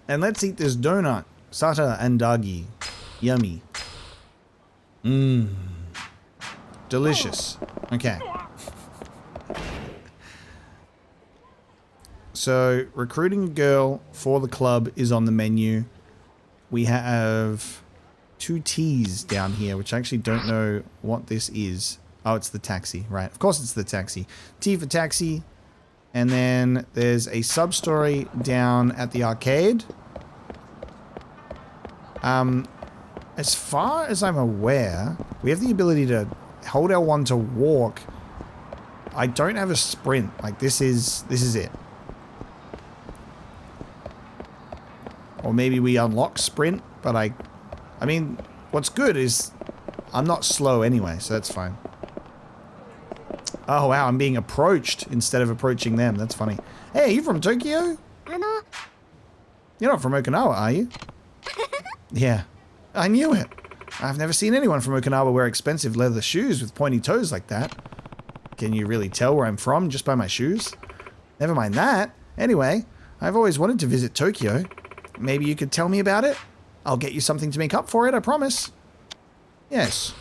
And let's eat this donut. Sata and dagi. Yummy. Mmm. Delicious. Okay. So, recruiting a girl for the club is on the menu. We have 2 T's down here, which I actually don't know what this is. Oh, it's the taxi, right. Of course it's the taxi. T for taxi. And then there's a sub-story down at the arcade. As far as I'm aware, we have the ability to hold L1 to walk. I don't have a sprint. Like, this is it. Or maybe we unlock sprint, but I mean, what's good is I'm not slow anyway, so that's fine. Oh, wow, I'm being approached instead of approaching them. That's funny. Hey, are you from Tokyo? You're not from Okinawa, are you? Yeah, I knew it. I've never seen anyone from Okinawa wear expensive leather shoes with pointy toes like that. Can you really tell where I'm from just by my shoes? Never mind that. Anyway, I've always wanted to visit Tokyo. Maybe you could tell me about it? I'll get you something to make up for it, I promise. Yes.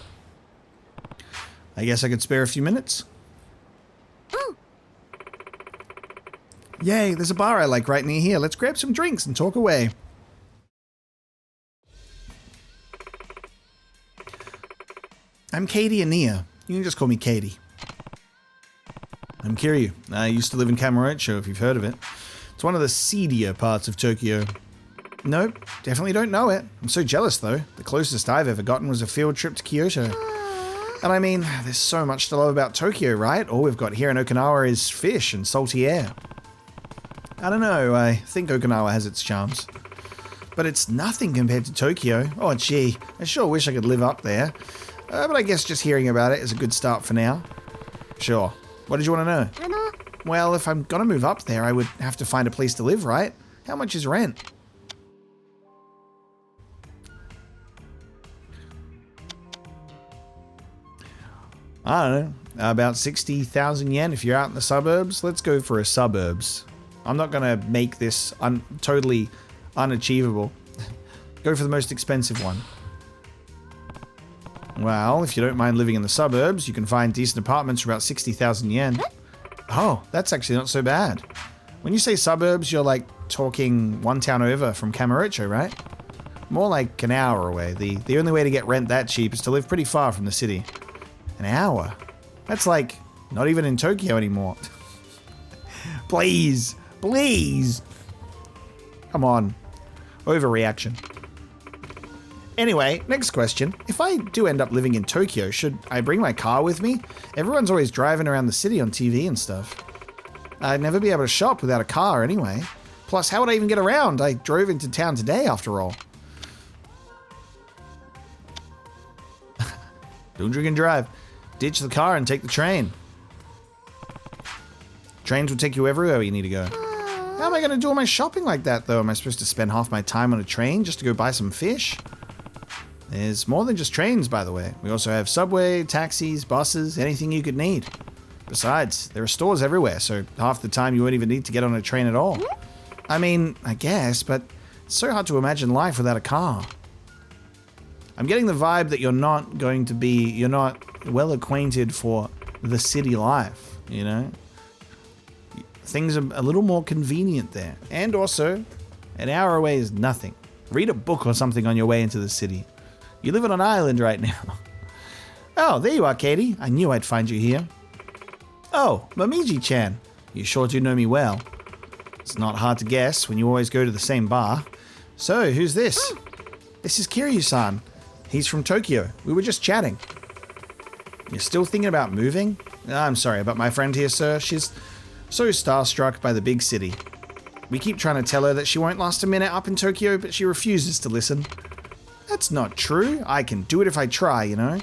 I guess I could spare a few minutes. Yay, there's a bar I like right near here. Let's grab some drinks and talk away. I'm Katie Ania. You can just call me Katie. I'm Kiryu. I used to live in Cabaret, if you've heard of it. It's one of the seedier parts of Tokyo. Nope, definitely don't know it. I'm so jealous though. The closest I've ever gotten was a field trip to Kyoto. And I mean, there's so much to love about Tokyo, right? All we've got here in Okinawa is fish and salty air. I don't know, I think Okinawa has its charms. But it's nothing compared to Tokyo. Oh gee, I sure wish I could live up there. But I guess just hearing about it is a good start for now. Sure. What did you want to know? Well, if I'm gonna move up there, I would have to find a place to live, right? How much is rent? I don't know. About 60,000 yen if you're out in the suburbs. Let's go for a suburbs. I'm not gonna make this totally unachievable. Go for the most expensive one. Well, if you don't mind living in the suburbs, you can find decent apartments for about 60,000 yen. Oh, that's actually not so bad. When you say suburbs, you're like talking one town over from Kamurocho, right? More like an hour away. The only way to get rent that cheap is to live pretty far from the city. An hour? That's like not even in Tokyo anymore. Please, please. Come on. Overreaction. Anyway, next question. If I do end up living in Tokyo, should I bring my car with me? Everyone's always driving around the city on TV and stuff. I'd never be able to shop without a car anyway. Plus, how would I even get around? I drove into town today after all. Don't drink and drive. Ditch the car and take the train. Trains will take you everywhere you need to go. How am I going to do all my shopping like that, though? Am I supposed to spend half my time on a train just to go buy some fish? There's more than just trains, by the way. We also have subway, taxis, buses, anything you could need. Besides, there are stores everywhere, so half the time you won't even need to get on a train at all. I mean, I guess, but it's so hard to imagine life without a car. I'm getting the vibe that you're not well acquainted for the city life, you know? Things are a little more convenient there. And also, an hour away is nothing. Read a book or something on your way into the city. You live on an island right now. Oh, there you are, Katie. I knew I'd find you here. Oh, Momiji-chan. You sure do know me well. It's not hard to guess when you always go to the same bar. So, who's this? This is Kiryu-san. He's from Tokyo. We were just chatting. You're still thinking about moving? I'm sorry about my friend here, sir. She's so starstruck by the big city. We keep trying to tell her that she won't last a minute up in Tokyo, but she refuses to listen. That's not true. I can do it if I try, you know.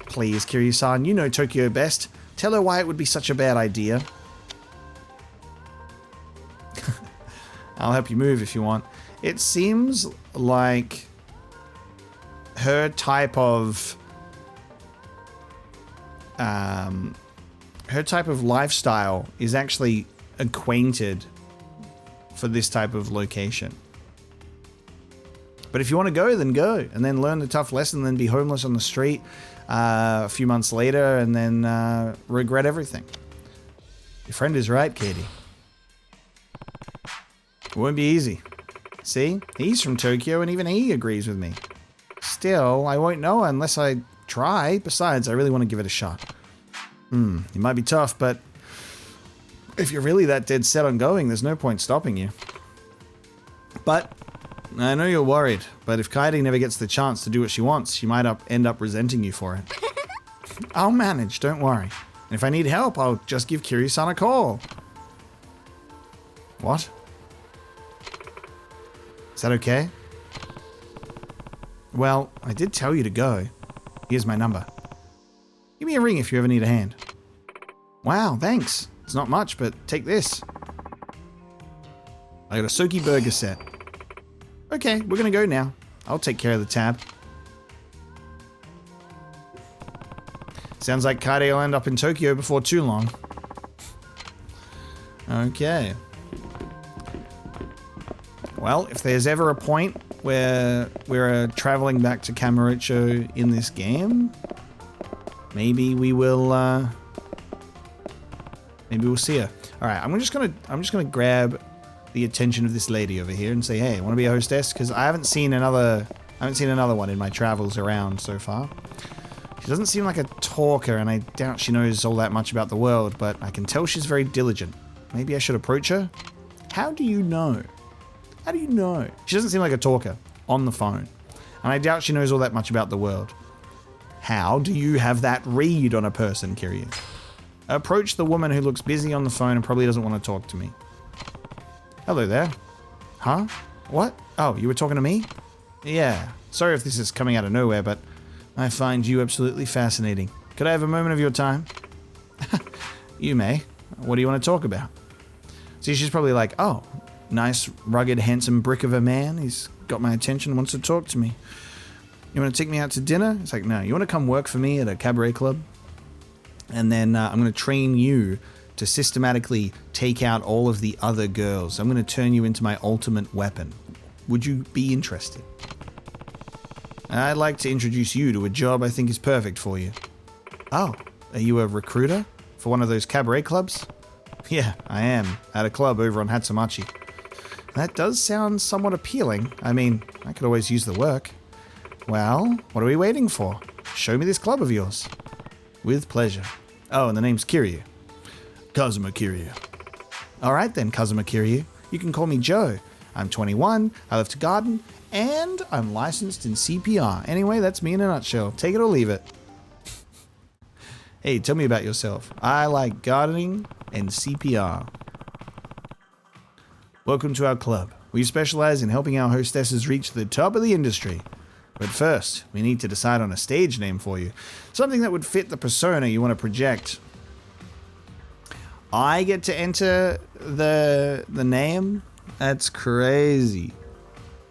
Please, Kiryu-san, you know Tokyo best. Tell her why it would be such a bad idea. I'll help you move if you want. It seems like her type of lifestyle is actually acquainted for this type of location. But if you want to go, then go, and then learn the tough lesson, then be homeless on the street a few months later, and then regret everything. Your friend is right, Katie. It won't be easy. See? He's from Tokyo, and even he agrees with me. Still, I won't know unless I try. Besides, I really want to give it a shot. It might be tough, but if you're really that dead set on going, there's no point stopping you. But I know you're worried, but if Kaede never gets the chance to do what she wants, she might end up resenting you for it. I'll manage, don't worry. And if I need help, I'll just give Kiryu-san a call. What? Is that okay? Well, I did tell you to go. Here's my number. Give me a ring if you ever need a hand. Wow, thanks. It's not much, but take this. I got a Soki burger set. Okay, we're gonna go now. I'll take care of the tab. Sounds like Kaede will end up in Tokyo before too long. Okay. Well, if there's ever a point where we're traveling back to Kamurocho in this game, maybe we will. Maybe we'll see her. All right, I'm just gonna grab the attention of this lady over here and say, hey, want to be a hostess? Because I haven't seen another one in my travels around so far. She doesn't seem like a talker, and I doubt she knows all that much about the world, but I can tell she's very diligent. Maybe I should approach her? How do you know? How do you know? She doesn't seem like a talker on the phone, and I doubt she knows all that much about the world. How do you have that read on a person, Kiryu? Approach the woman who looks busy on the phone and probably doesn't want to talk to me. Hello there. Huh? What? Oh, you were talking to me? Yeah. Sorry if this is coming out of nowhere, but I find you absolutely fascinating. Could I have a moment of your time? You may. What do you want to talk about? See, she's probably like, oh, nice, rugged, handsome brick of a man. He's got my attention and wants to talk to me. You want to take me out to dinner? It's like, no. You want to come work for me at a cabaret club? And then I'm going to train you to systematically take out all of the other girls. I'm going to turn you into my ultimate weapon. Would you be interested? I'd like to introduce you to a job I think is perfect for you. Oh, are you a recruiter for one of those cabaret clubs? Yeah, I am, at a club over on Hatsumachi. That does sound somewhat appealing. I mean, I could always use the work. Well, what are we waiting for? Show me this club of yours. With pleasure. Oh, and the name's Kiryu. Kazuma Kiryu. Alright then, Kazuma Kiryu. You can call me Joe. I'm 21, I love to garden, and I'm licensed in CPR. Anyway, that's me in a nutshell. Take it or leave it. Hey, tell me about yourself. I like gardening and CPR. Welcome to our club. We specialize in helping our hostesses reach the top of the industry. But first, we need to decide on a stage name for you. Something that would fit the persona you want to project. I get to enter the name? That's crazy.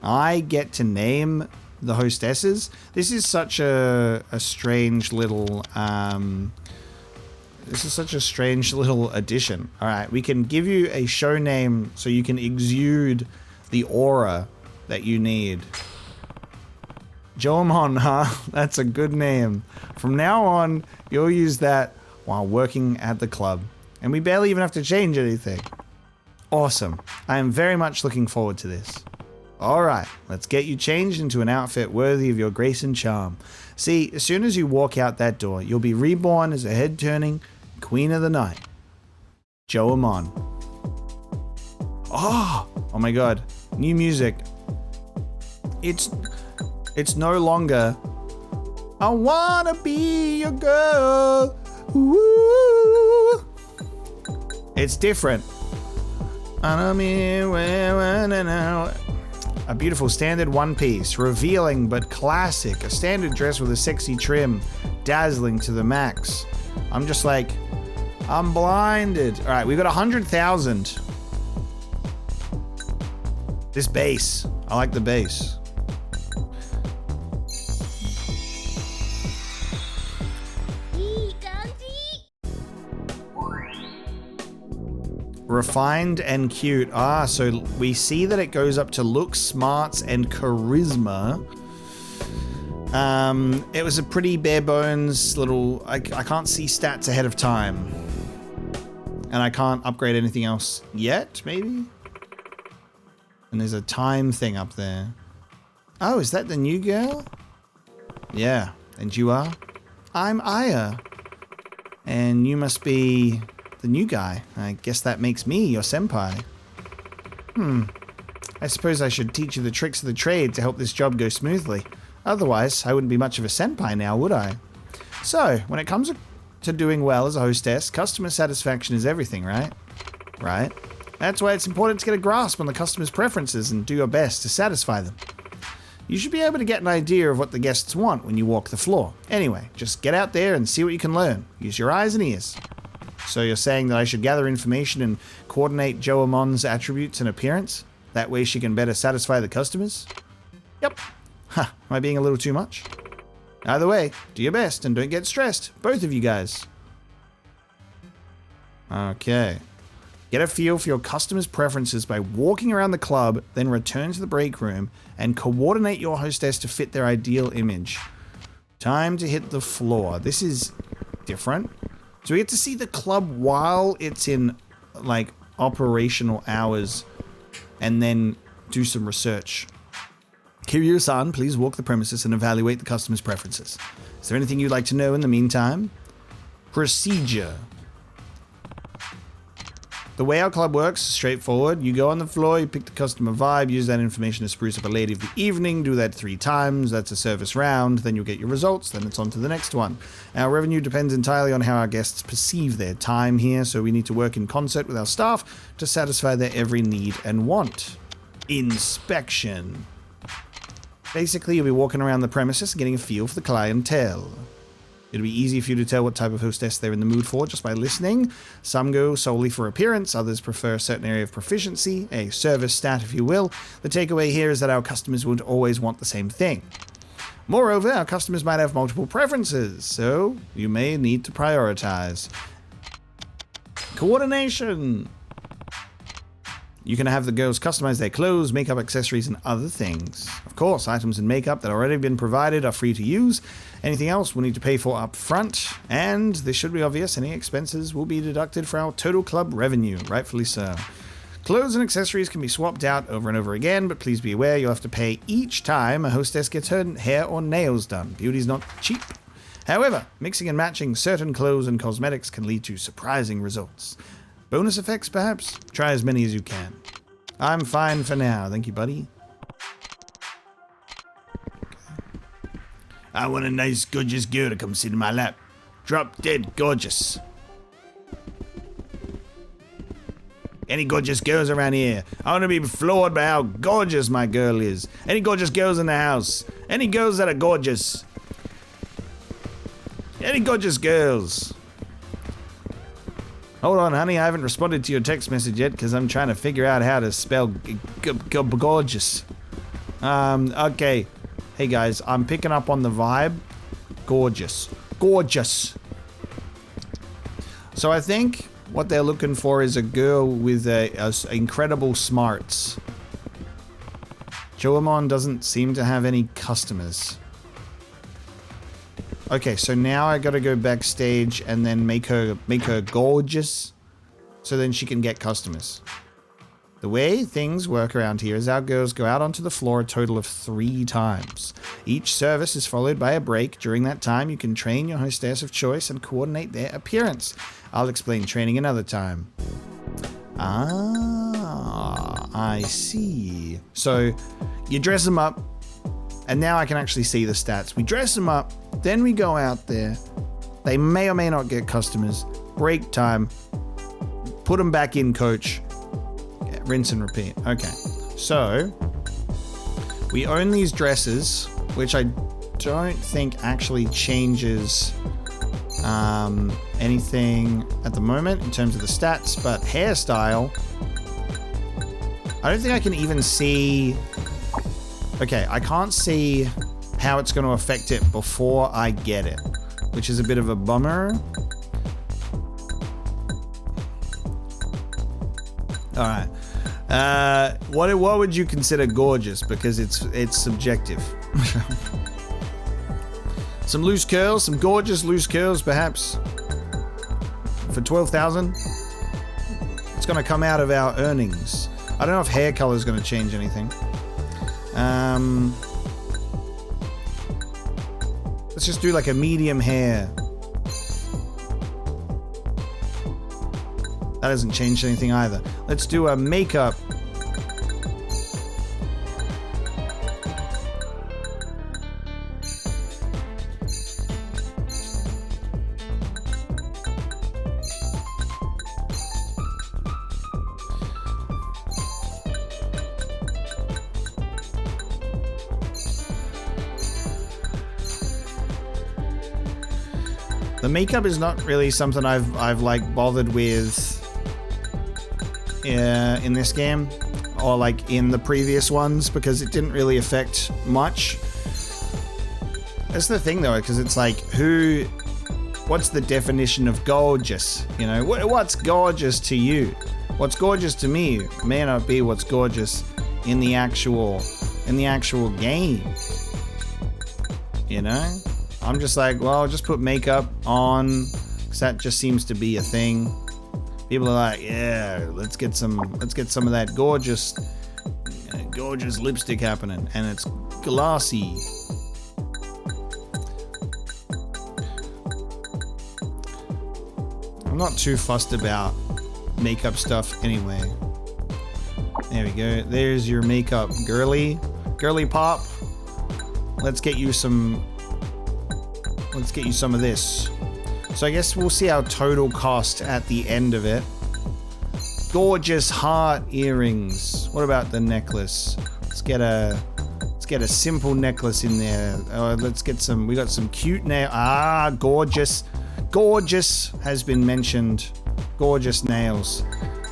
I get to name the hostesses? This is such a strange little addition. Alright, we can give you a show name so you can exude the aura that you need. Joemon, huh? That's a good name. From now on, you'll use that while working at the club. And we barely even have to change anything. Awesome. I am very much looking forward to this. Alright, let's get you changed into an outfit worthy of your grace and charm. See, as soon as you walk out that door, you'll be reborn as a head-turning Queen of the Night. Joemon. Oh my god. New music. It's no longer I wanna be your girl. Ooh. It's different. A beautiful standard one piece, revealing but classic. A standard dress with a sexy trim. dazzling to the max. I'm just like, I'm blinded. All right, we've got 100,000. This base, I like the base. Refined and cute. Ah, so we see that it goes up to looks, smarts, and charisma. It was a pretty bare bones little, I can't see stats ahead of time. And I can't upgrade anything else yet, maybe? And there's a time thing up there. Oh, is that the new girl? Yeah, and you are? I'm Aya. And you must be the new guy. I guess that makes me your senpai. I suppose I should teach you the tricks of the trade to help this job go smoothly. Otherwise, I wouldn't be much of a senpai now, would I? So, when it comes to doing well as a hostess, customer satisfaction is everything, right? Right? That's why it's important to get a grasp on the customer's preferences and do your best to satisfy them. You should be able to get an idea of what the guests want when you walk the floor. Anyway, just get out there and see what you can learn. Use your eyes and ears. So you're saying that I should gather information and coordinate Joamon's attributes and appearance? That way she can better satisfy the customers? Yep. Huh, am I being a little too much? Either way, do your best and don't get stressed, both of you guys. Okay. Get a feel for your customers' preferences by walking around the club, then return to the break room and coordinate your hostess to fit their ideal image. Time to hit the floor. This is different. So we get to see the club while it's in, like, operational hours and then do some research. Kiryu-san, please walk the premises and evaluate the customer's preferences. Is there anything you'd like to know in the meantime? Procedure. The way our club works is straightforward. You go on the floor, you pick the customer vibe, use that information to spruce up a lady of the evening, do that 3 times, that's a service round, then you'll get your results, then it's on to the next one. Our revenue depends entirely on how our guests perceive their time here, so we need to work in concert with our staff to satisfy their every need and want. Inspection. Basically, you'll be walking around the premises and getting a feel for the clientele. It'll be easy for you to tell what type of hostess they're in the mood for just by listening. Some go solely for appearance, others prefer a certain area of proficiency, a service stat if you will. The takeaway here is that our customers won't always want the same thing. Moreover, our customers might have multiple preferences, so you may need to prioritize. Coordination! You can have the girls customize their clothes, makeup, accessories, and other things. Of course, items and makeup that already been provided are free to use. Anything else we'll need to pay for up front. And this should be obvious, any expenses will be deducted for our total club revenue, rightfully so. Clothes and accessories can be swapped out over and over again, but please be aware you'll have to pay each time a hostess gets her hair or nails done. Beauty's not cheap. However, mixing and matching certain clothes and cosmetics can lead to surprising results. Bonus effects, perhaps? Try as many as you can. I'm fine for now. Thank you, buddy. Okay. I want a nice, gorgeous girl to come sit in my lap. Drop dead gorgeous. Any gorgeous girls around here? I want to be floored by how gorgeous my girl is. Any gorgeous girls in the house? Any girls that are gorgeous? Any gorgeous girls? Hold on, honey, I haven't responded to your text message yet because I'm trying to figure out how to spell gorgeous. Okay. Hey guys, I'm picking up on the vibe. Gorgeous. Gorgeous. So I think what they're looking for is a girl with incredible smarts. Joamon doesn't seem to have any customers. Okay, so now I gotta go backstage and then make her gorgeous, so then she can get customers. The way things work around here is our girls go out onto the floor a total of 3 times. Each service is followed by a break. During that time, you can train your hostess of choice and coordinate their appearance. I'll explain training another time. Ah, I see. So, you dress them up, and now I can actually see the stats. We dress them up, then we go out there. They may or may not get customers. Break time. Put them back in, coach. Rinse and repeat. Okay. So, we own these dresses, which I don't think actually changes anything at the moment in terms of the stats, but hairstyle, I don't think I can even see. Okay, I can't see how it's going to affect it before I get it, which is a bit of a bummer. All right. What would you consider gorgeous? Because it's subjective. Some loose curls, some gorgeous loose curls, perhaps. For 12,000, it's going to come out of our earnings. I don't know if hair color is going to change anything. Let's just do like a medium hair. That hasn't changed anything either. Let's do a makeup. The makeup is not really something I've like bothered with in this game, or like in the previous ones, because it didn't really affect much. That's the thing though, because it's like, what's the definition of gorgeous? You know, what's gorgeous to you? What's gorgeous to me may not be what's gorgeous in the actual game. You know? I'm just like, well, I'll just put makeup on, because that just seems to be a thing. People are like, yeah, let's get some of that gorgeous lipstick happening, and it's glossy. I'm not too fussed about makeup stuff anyway. There we go. There's your makeup, girly pop. Let's get you some of this. So I guess we'll see our total cost at the end of it. Gorgeous heart earrings. What about the necklace? Let's get a simple necklace in there. Let's get some. We got some cute nail. Gorgeous. Gorgeous has been mentioned. Gorgeous nails.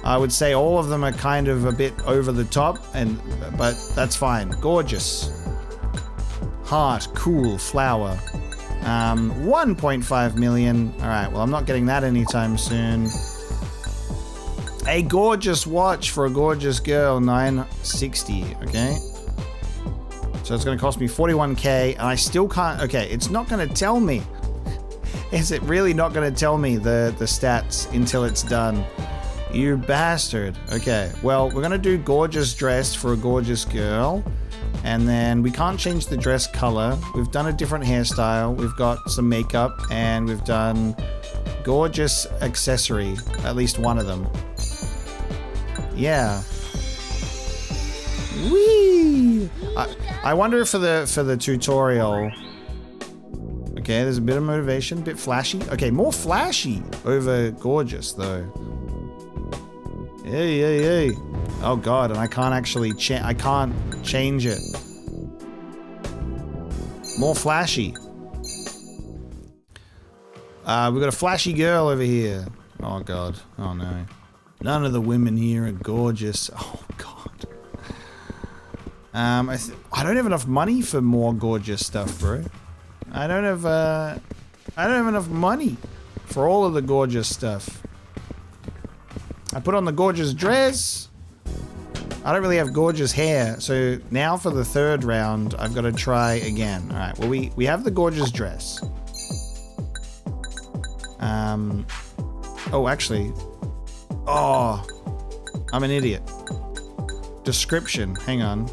I would say all of them are kind of a bit over the top, but that's fine. Gorgeous. Heart, cool, flower. 1.5 million. All right, well, I'm not getting that anytime soon. A gorgeous watch for a gorgeous girl, 960, okay? So it's going to cost me 41k, and I still can't. Okay, it's not going to tell me. Is it really not going to tell me the stats until it's done? You bastard. Okay, well, we're going to do gorgeous dress for a gorgeous girl. And then we can't change the dress color. We've done a different hairstyle. We've got some makeup, and we've done gorgeous accessory. At least one of them. Yeah. Whee! I wonder for the tutorial. Okay, there's a bit of motivation, a bit flashy. Okay, more flashy over gorgeous though. Hey. Oh god, and I can't actually I can't change it. More flashy. We've got a flashy girl over here. Oh god. Oh no. None of the women here are gorgeous. Oh god. I don't have enough money for more gorgeous stuff, bro. I don't have enough money for all of the gorgeous stuff. I put on the gorgeous dress. I don't really have gorgeous hair, so now for the third round, I've got to try again. All right, well, we have the gorgeous dress. Oh, actually. Oh, I'm an idiot. Description, hang on.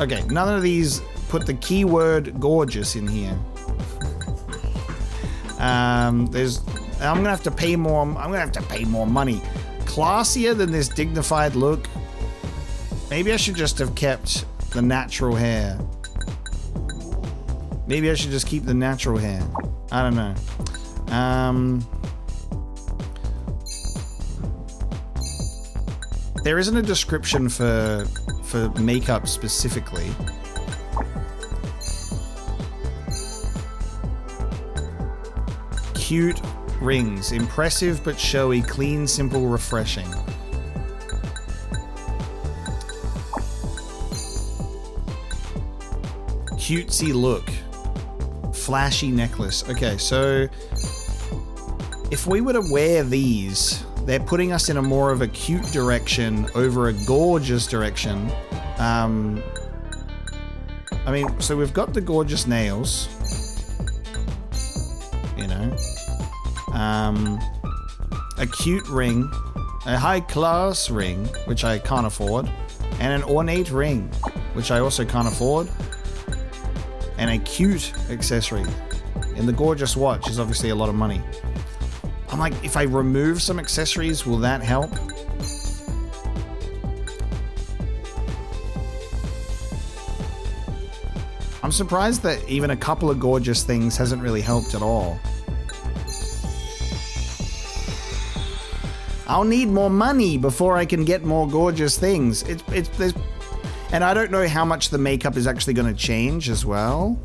Okay, none of these put the keyword gorgeous in here. I'm gonna have to pay more. I'm gonna have to pay more money. Classier than this dignified look. Maybe I should just have kept the natural hair. Maybe I should just keep the natural hair. I don't know. There isn't a description for makeup specifically. Cute rings. Impressive but showy. Clean, simple, refreshing. Cutesy look. Flashy necklace. Okay, so if we were to wear these, they're putting us in a more of a cute direction over a gorgeous direction. I mean, so we've got the gorgeous nails. You know. A cute ring. A high-class ring, which I can't afford. And an ornate ring, which I also can't afford. And a cute accessory. And the gorgeous watch is obviously a lot of money. I'm like, if I remove some accessories, will that help? I'm surprised that even a couple of gorgeous things hasn't really helped at all. I'll need more money before I can get more gorgeous things. And I don't know how much the makeup is actually going to change as well.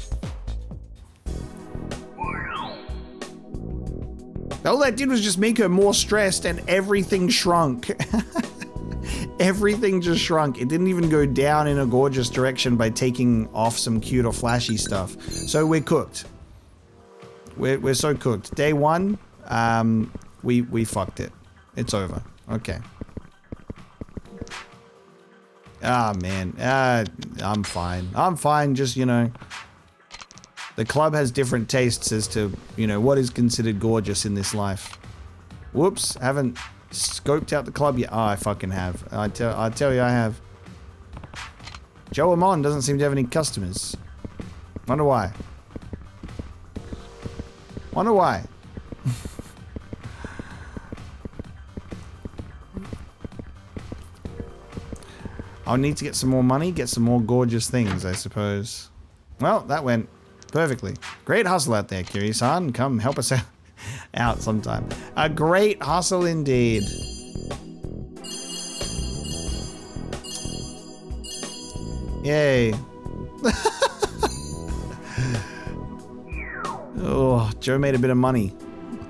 All that did was just make her more stressed and everything shrunk. Everything just shrunk. It didn't even go down in a gorgeous direction by taking off some cute or flashy stuff. So we're cooked. We're so cooked. Day one, we fucked it. It's over. Okay. Ah, man. I'm fine. I'm fine. Just, you know, the club has different tastes as to, you know, what is considered gorgeous in this life. Whoops. Haven't scoped out the club yet. Oh, I fucking have. I tell you I have. Joe Amon doesn't seem to have any customers. Wonder why. Wonder why. I'll need to get some more money, get some more gorgeous things, I suppose. Well, that went perfectly. Great hustle out there, Kiryu-san. Come help us out sometime. A great hustle indeed. Yay. Oh, Joe made a bit of money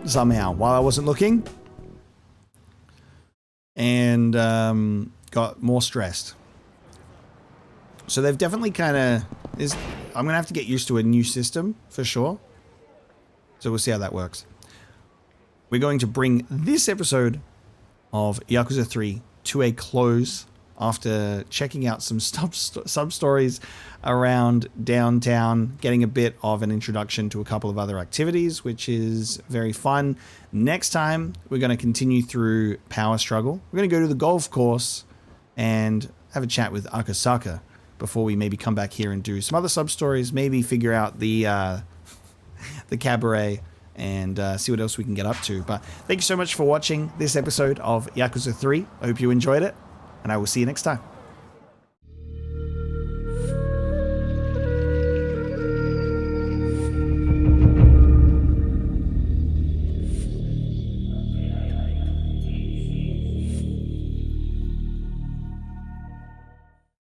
somehow while I wasn't looking. And got more stressed. So they've definitely kind of... I'm going to have to get used to a new system, for sure. So we'll see how that works. We're going to bring this episode of Yakuza 3 to a close after checking out some sub-stories around downtown, getting a bit of an introduction to a couple of other activities, which is very fun. Next time, we're going to continue through Power Struggle. We're going to go to the golf course and have a chat with Akasaka before we maybe come back here and do some other sub-stories, maybe figure out the Cabaret and see what else we can get up to. But thank you so much for watching this episode of Yakuza 3. I hope you enjoyed it, and I will see you next time.